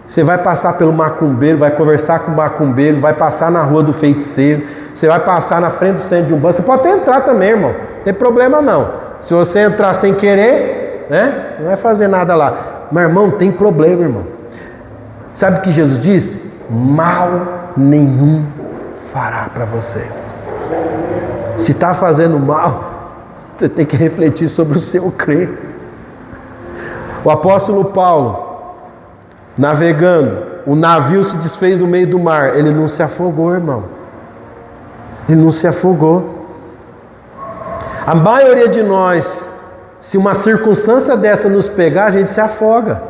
você vai passar pelo macumbeiro, vai conversar com o macumbeiro, vai passar na rua do feiticeiro, você vai passar na frente do centro de Umbanda, você pode até entrar também, irmão, não tem problema não. Se você entrar sem querer, né, não vai fazer nada lá. Mas irmão, tem problema, irmão. Sabe o que Jesus diz? Mal nenhum fará para você. Se está fazendo mal, você tem que refletir sobre o seu crer. O apóstolo Paulo, navegando, o navio se desfez no meio do mar, ele não se afogou, irmão. Ele não se afogou. A maioria de nós, se uma circunstância dessa nos pegar, a gente se afoga.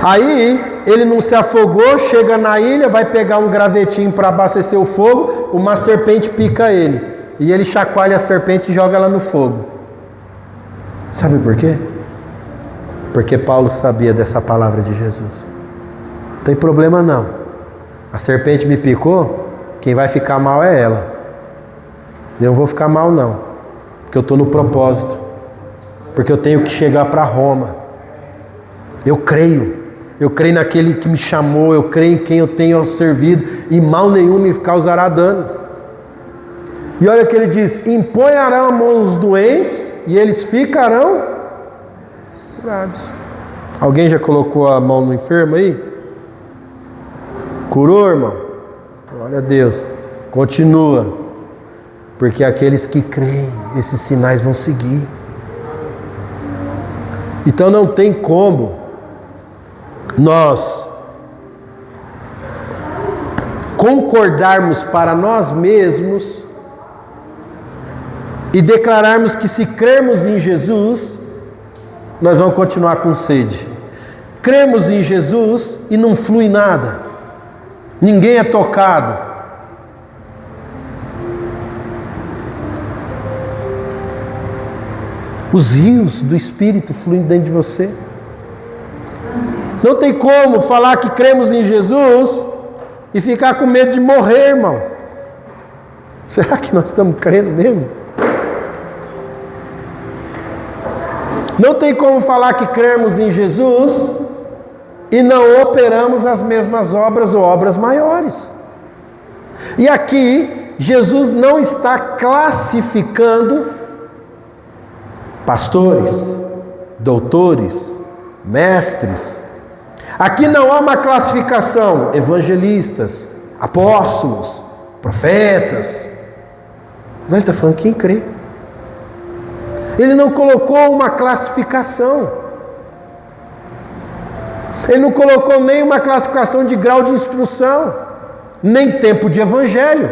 Aí ele não se afogou, chega na ilha, vai pegar um gravetinho para abastecer o fogo, uma serpente pica ele. E ele chacoalha a serpente e joga ela no fogo. Sabe por quê? Porque Paulo sabia dessa palavra de Jesus. Não tem problema não. A serpente me picou, quem vai ficar mal é ela. Eu não vou ficar mal não. Porque eu estou no propósito. Porque eu tenho que chegar para Roma. Eu creio naquele que me chamou, eu creio em quem eu tenho servido, e mal nenhum me causará dano. E olha que ele diz: imponharão a mão nos doentes e eles ficarão curados. Alguém já colocou a mão no enfermo aí? Curou, irmão? Glória a Deus. Continua, porque aqueles que creem, esses sinais vão seguir. Então não tem como nós concordarmos para nós mesmos e declararmos que se crermos em Jesus, nós vamos continuar com sede. Cremos em Jesus e não flui nada. Ninguém é tocado. Os rios do Espírito fluem dentro de você. Não tem como falar que cremos em Jesus e ficar com medo de morrer, irmão. Será que nós estamos crendo mesmo? Não tem como falar que cremos em Jesus e não operamos as mesmas obras ou obras maiores. E aqui, Jesus não está classificando pastores, doutores, mestres. Aqui não há uma classificação: evangelistas, apóstolos, profetas. Não, ele está falando quem crê. Ele não colocou uma classificação. Ele não colocou nem uma classificação de grau de instrução, nem tempo de evangelho.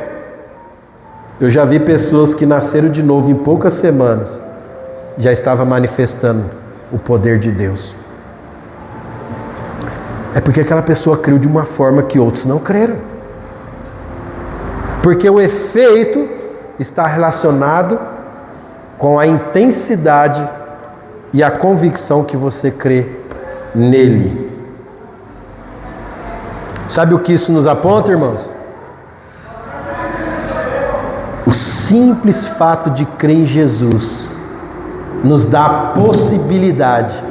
Eu já vi pessoas que nasceram de novo em poucas semanas, já estava manifestando o poder de Deus. É porque aquela pessoa creu de uma forma que outros não creram. Porque o efeito está relacionado com a intensidade e a convicção que você crê nele. Sabe o que isso nos aponta, irmãos? O simples fato de crer em Jesus nos dá a possibilidade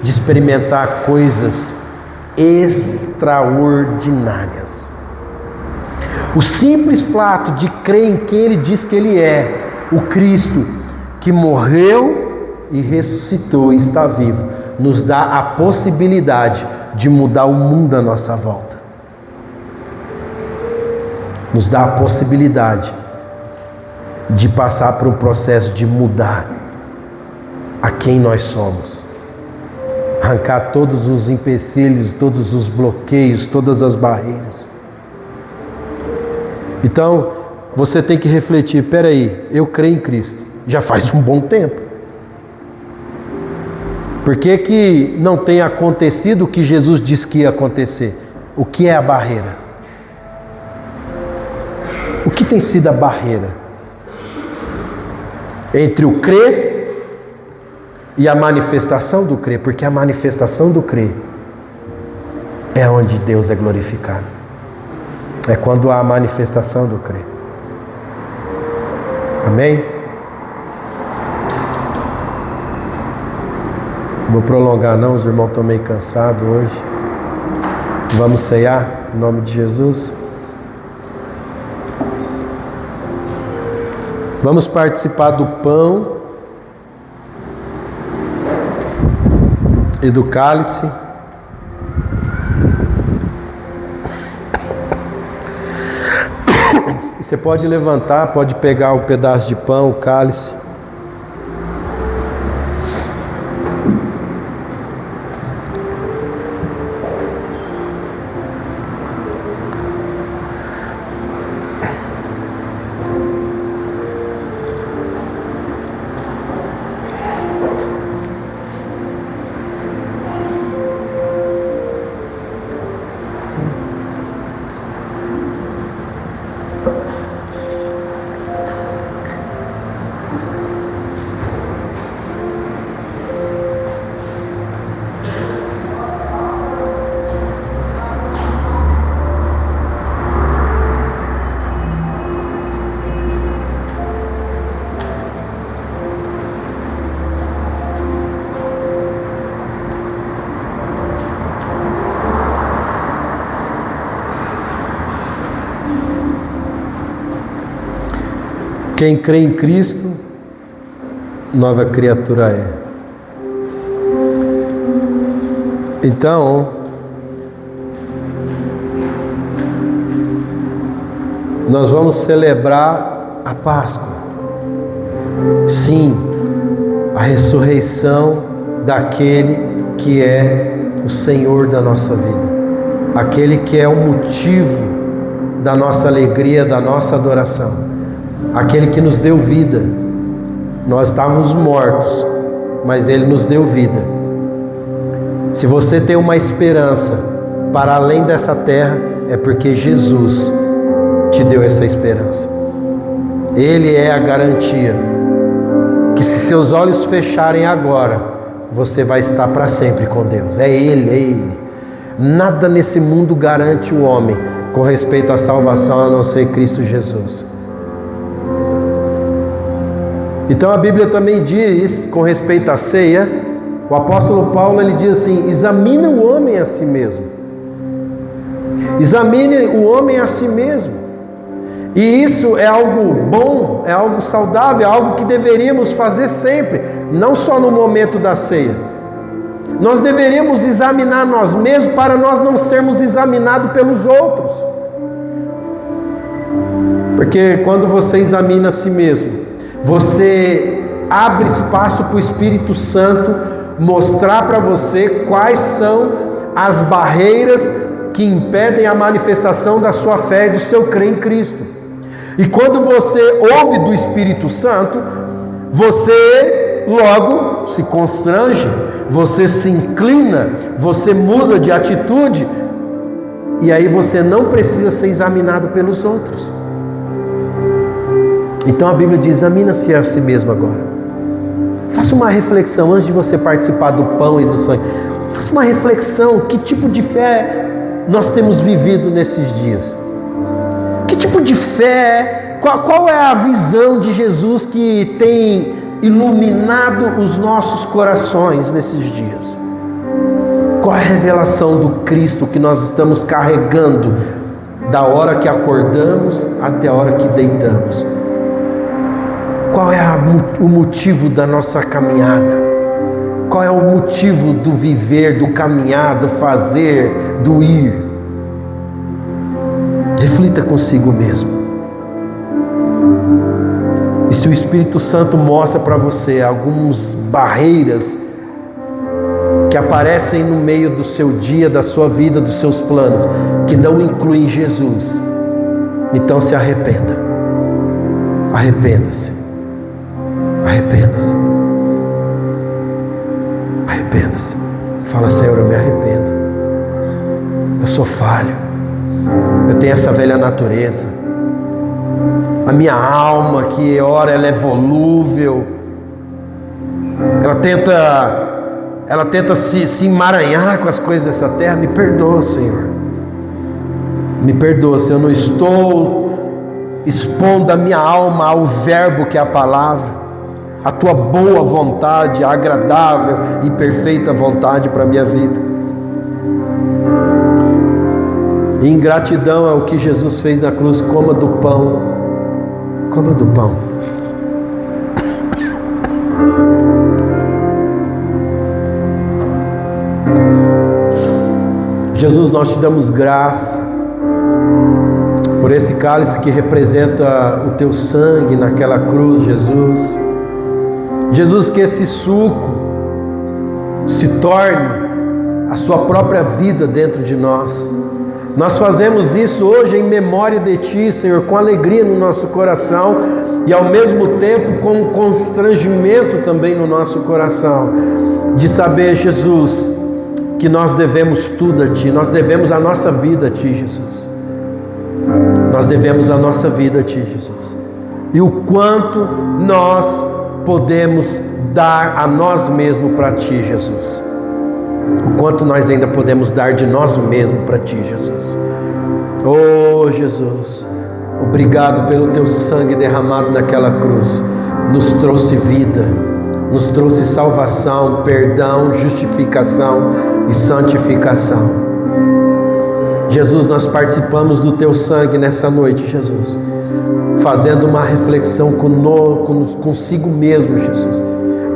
de experimentar coisas extraordinárias. O simples fato de crer em quem Ele diz que Ele é, o Cristo, que morreu e ressuscitou e está vivo, nos dá a possibilidade de mudar o mundo à nossa volta. Nos dá a possibilidade de passar por um processo de mudar a quem nós somos. Arrancar todos os empecilhos, todos os bloqueios, todas as barreiras. Então, você tem que refletir: peraí, eu creio em Cristo já faz um bom tempo. Por que que não tem acontecido o que Jesus disse que ia acontecer? O que é a barreira? O que tem sido a barreira entre o crer e a manifestação do crer? Porque a manifestação do crer é onde Deus é glorificado. É quando há a manifestação do crer. Amém? Vou prolongar não, os irmãos estão meio cansados hoje. Vamos ceiar em nome de Jesus. Vamos participar do pão e do cálice. E você pode levantar, pode pegar o pedaço de pão, o cálice. Quem crê em Cristo, nova criatura é. Então, nós vamos celebrar a Páscoa. Sim, a ressurreição daquele que é o Senhor da nossa vida. Aquele que é o motivo da nossa alegria, da nossa adoração. Aquele que nos deu vida. Nós estávamos mortos, mas Ele nos deu vida. Se você tem uma esperança para além dessa terra, é porque Jesus te deu essa esperança. Ele é a garantia que se seus olhos fecharem agora, você vai estar para sempre com Deus. É Ele, é Ele. Nada nesse mundo garante o homem com respeito à salvação a não ser Cristo Jesus. Então a Bíblia também diz, com respeito à ceia, o apóstolo Paulo ele diz assim: examina o homem a si mesmo. Examine o homem a si mesmo. E isso é algo bom, é algo saudável, é algo que deveríamos fazer sempre, não só no momento da ceia. Nós deveríamos examinar nós mesmos para nós não sermos examinados pelos outros. Porque quando você examina a si mesmo, você abre espaço para o Espírito Santo mostrar para você quais são as barreiras que impedem a manifestação da sua fé e do seu crer em Cristo. E quando você ouve do Espírito Santo, você logo se constrange, você se inclina, você muda de atitude, e aí você não precisa ser examinado pelos outros. Então a Bíblia diz: examina-se a si mesmo agora. Faça uma reflexão antes de você participar do pão e do sangue. Faça uma reflexão: que tipo de fé nós temos vivido nesses dias? Que tipo de fé, qual é a visão de Jesus que tem iluminado os nossos corações nesses dias? Qual é a revelação do Cristo que nós estamos carregando da hora que acordamos até a hora que deitamos? Qual é o motivo da nossa caminhada? Qual é o motivo do viver, do caminhar, do fazer, do ir? Reflita consigo mesmo. E se o Espírito Santo mostra para você algumas barreiras que aparecem no meio do seu dia, da sua vida, dos seus planos, que não incluem Jesus, então se arrependa. Arrependa-se. Arrependa-se. Arrependa-se. Arrependa-se. Fala: Senhor, eu me arrependo. Eu sou falho. Eu tenho essa velha natureza. A minha alma, que ora ela é volúvel, ela tenta se emaranhar com as coisas dessa terra. Me perdoa, Senhor. Me perdoa se eu não estou expondo a minha alma ao verbo que é a palavra, a tua boa vontade, a agradável e perfeita vontade para a minha vida. E ingratidão é o que Jesus fez na cruz. Coma do pão. Coma do pão. Jesus, nós te damos graça por esse cálice que representa o teu sangue naquela cruz, Jesus. Jesus, que esse suco se torne a sua própria vida dentro de nós. Nós fazemos isso hoje em memória de Ti, Senhor, com alegria no nosso coração e ao mesmo tempo com constrangimento também no nosso coração, de saber, Jesus, que nós devemos tudo a Ti, nós devemos a nossa vida a Ti, Jesus. Nós devemos a nossa vida a Ti, Jesus. E o quanto nós podemos dar a nós mesmos para Ti, Jesus. O quanto nós ainda podemos dar de nós mesmos para Ti, Jesus. Oh, Jesus, obrigado pelo Teu sangue derramado naquela cruz. Nos trouxe vida, nos trouxe salvação, perdão, justificação e santificação. Jesus, nós participamos do Teu sangue nessa noite, Jesus, fazendo uma reflexão consigo mesmo, Jesus,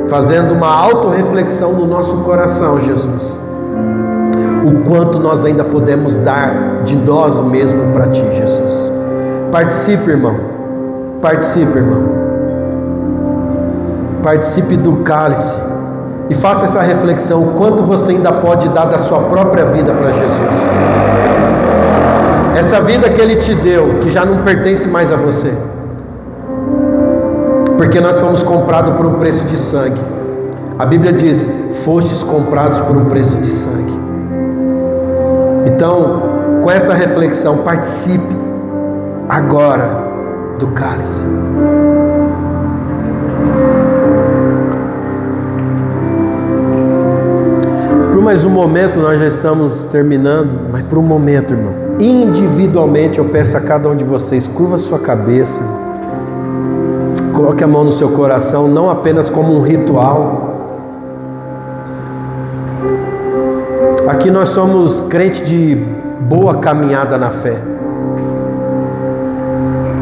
fazendo uma autorreflexão no nosso coração, Jesus, o quanto nós ainda podemos dar de nós mesmos para Ti, Jesus. Participe, irmão, participe, irmão, participe do cálice e faça essa reflexão, o quanto você ainda pode dar da sua própria vida para Jesus. Essa vida que Ele te deu, que já não pertence mais a você, porque nós fomos comprados por um preço de sangue. A Bíblia diz: fostes comprados por um preço de sangue. Então, com essa reflexão, participe agora do cálice. Por mais um momento, nós já estamos terminando, mas por um momento, irmão, individualmente eu peço a cada um de vocês: curva a sua cabeça, coloque a mão no seu coração, não apenas como um ritual. Aqui nós somos crentes de boa caminhada na fé.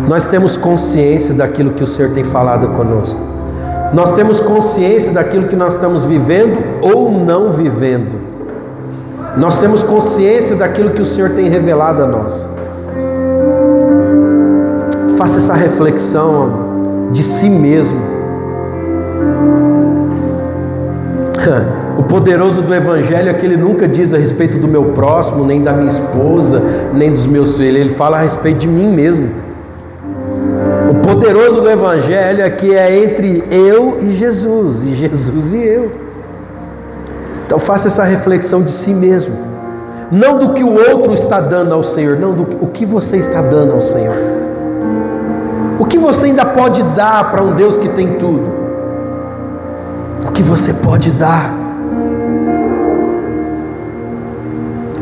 Nós temos consciência daquilo que o Senhor tem falado conosco. Nós temos consciência daquilo que nós estamos vivendo ou não vivendo. Nós temos consciência daquilo que o Senhor tem revelado a nós. Faça essa reflexão de si mesmo. O poderoso do Evangelho é que ele nunca diz a respeito do meu próximo, nem da minha esposa, nem dos meus filhos. Ele fala a respeito de mim mesmo. O poderoso do Evangelho é que é entre eu e Jesus e eu. Então faça essa reflexão de si mesmo. Não do que o outro está dando ao Senhor, não do que você está dando ao Senhor. O que você ainda pode dar para um Deus que tem tudo? O que você pode dar?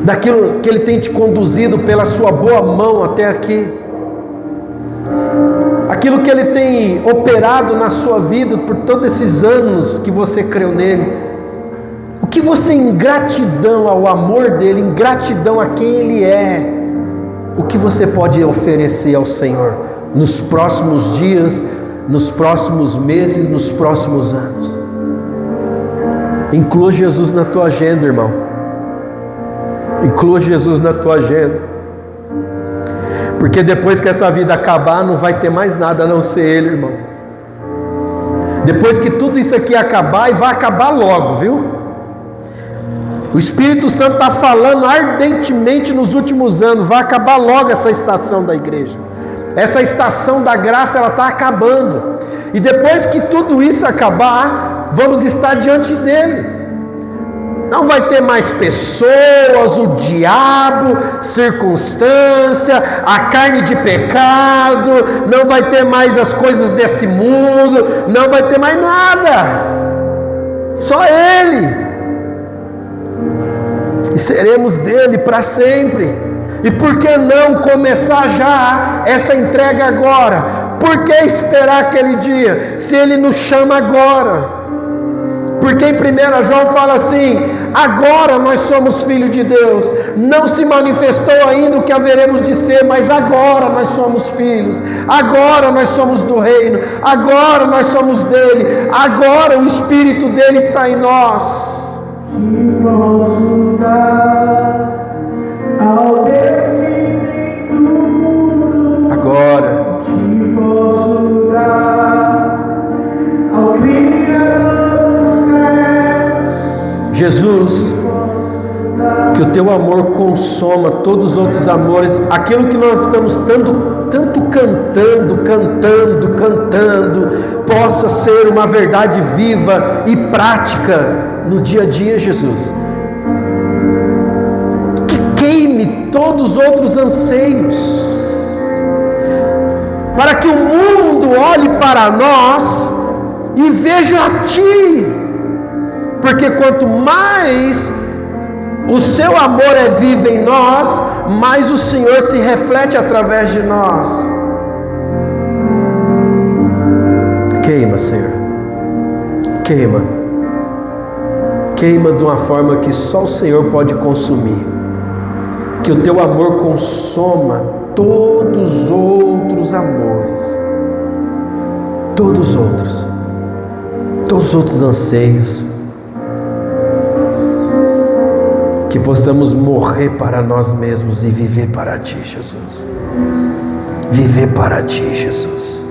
Daquilo que Ele tem te conduzido pela sua boa mão até aqui. Aquilo que Ele tem operado na sua vida por todos esses anos que você creu nele. O que você, em gratidão ao amor dEle, em gratidão a quem Ele é, o que você pode oferecer ao Senhor nos próximos dias, nos próximos meses, nos próximos anos? Inclua Jesus na tua agenda, irmão. Inclua Jesus na tua agenda. Porque depois que essa vida acabar, não vai ter mais nada a não ser Ele, irmão. Depois que tudo isso aqui acabar, e vai acabar logo, viu? O Espírito Santo está falando ardentemente nos últimos anos: vai acabar logo essa estação da igreja. Essa estação da graça, ela está acabando. E depois que tudo isso acabar, vamos estar diante dEle. Não vai ter mais pessoas, o diabo, circunstância, a carne de pecado, não vai ter mais as coisas desse mundo, não vai ter mais nada, só Ele, e seremos dele para sempre. E por que não começar já essa entrega agora? Por que esperar aquele dia, se Ele nos chama agora? Porque em 1 João fala assim: agora nós somos filhos de Deus, não se manifestou ainda o que haveremos de ser, mas agora nós somos filhos, agora nós somos do reino, agora nós somos dele, agora o Espírito dele está em nós. Que posso dar ao Deus que tem tudo, agora que posso dar ao Criador dos céus. Jesus, que o teu amor consoma todos os outros amores, aquilo que nós estamos tanto cantando, possa ser uma verdade viva e prática no dia a dia, Jesus. Que queime todos os outros anseios, para que o mundo olhe para nós e veja a Ti, porque quanto mais o Seu amor é vivo em nós, mais o Senhor se reflete através de nós. Queima, Senhor, queima de uma forma que só o Senhor pode consumir. Que o teu amor consoma todos os outros amores, todos os outros anseios. Que possamos morrer para nós mesmos e viver para Ti, Jesus. Viver para Ti, Jesus.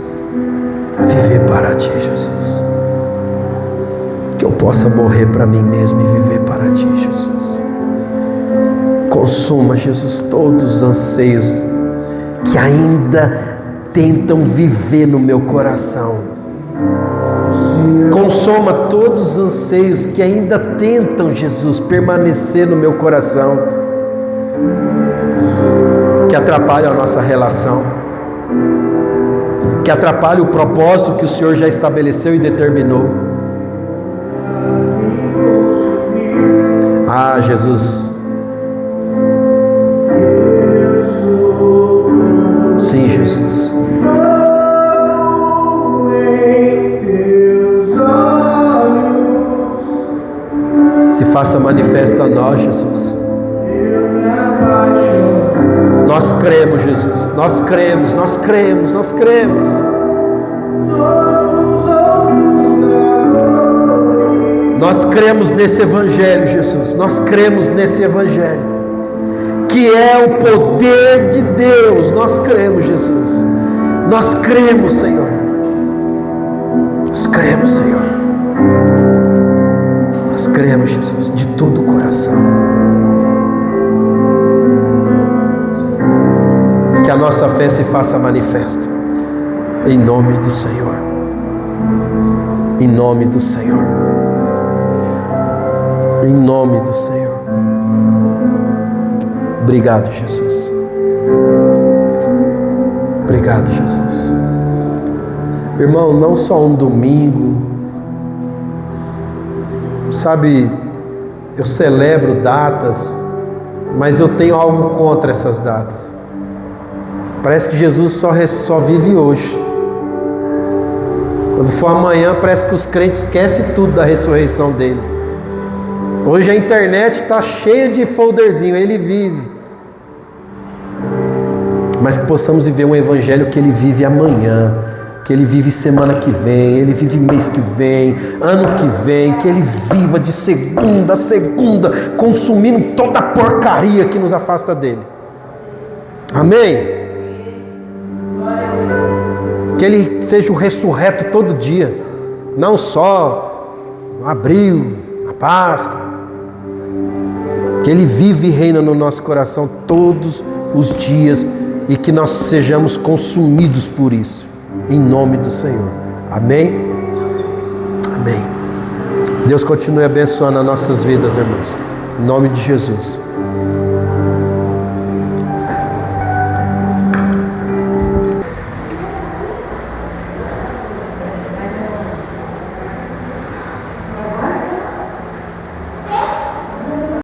Viver para Ti, Jesus. Que eu possa morrer para mim mesmo e viver para Ti, Jesus. Consuma, Jesus, todos os anseios que ainda tentam viver no meu coração. Consoma todos os anseios que ainda tentam, Jesus, permanecer no meu coração, que atrapalham a nossa relação, que atrapalham o propósito que o Senhor já estabeleceu e determinou. Ah, Jesus. Sim, Jesus. Se faça manifesto a nós, Jesus. Nós cremos, Jesus. Nós cremos. Nós cremos nesse Evangelho, Jesus. Nós cremos nesse Evangelho, que é o poder de Deus. Nós cremos, Jesus. Nós cremos, Senhor. Nós cremos, Senhor. Nós cremos, Jesus, de todo o coração. Que a nossa fé se faça manifesta. Em nome do Senhor. Em nome do Senhor. Em nome do Senhor. Obrigado, Jesus. Obrigado, Jesus. Irmão, não só um domingo. Sabe, eu celebro datas, mas eu tenho algo contra essas datas. Parece que Jesus só vive hoje. Quando for amanhã, parece que os crentes esquecem tudo da ressurreição dele. Hoje a internet está cheia de folderzinho, ele vive. Mas que possamos viver um evangelho que ele vive amanhã, que ele vive semana que vem, ele vive mês que vem, ano que vem, que ele viva de segunda a segunda, consumindo toda a porcaria que nos afasta dele. Amém? Que ele seja o ressurreto todo dia, não só no abril, na Páscoa. Que ele vive e reina no nosso coração todos os dias e que nós sejamos consumidos por isso, em nome do Senhor. Amém? Amém. Deus continue abençoando as nossas vidas, irmãos. Em nome de Jesus.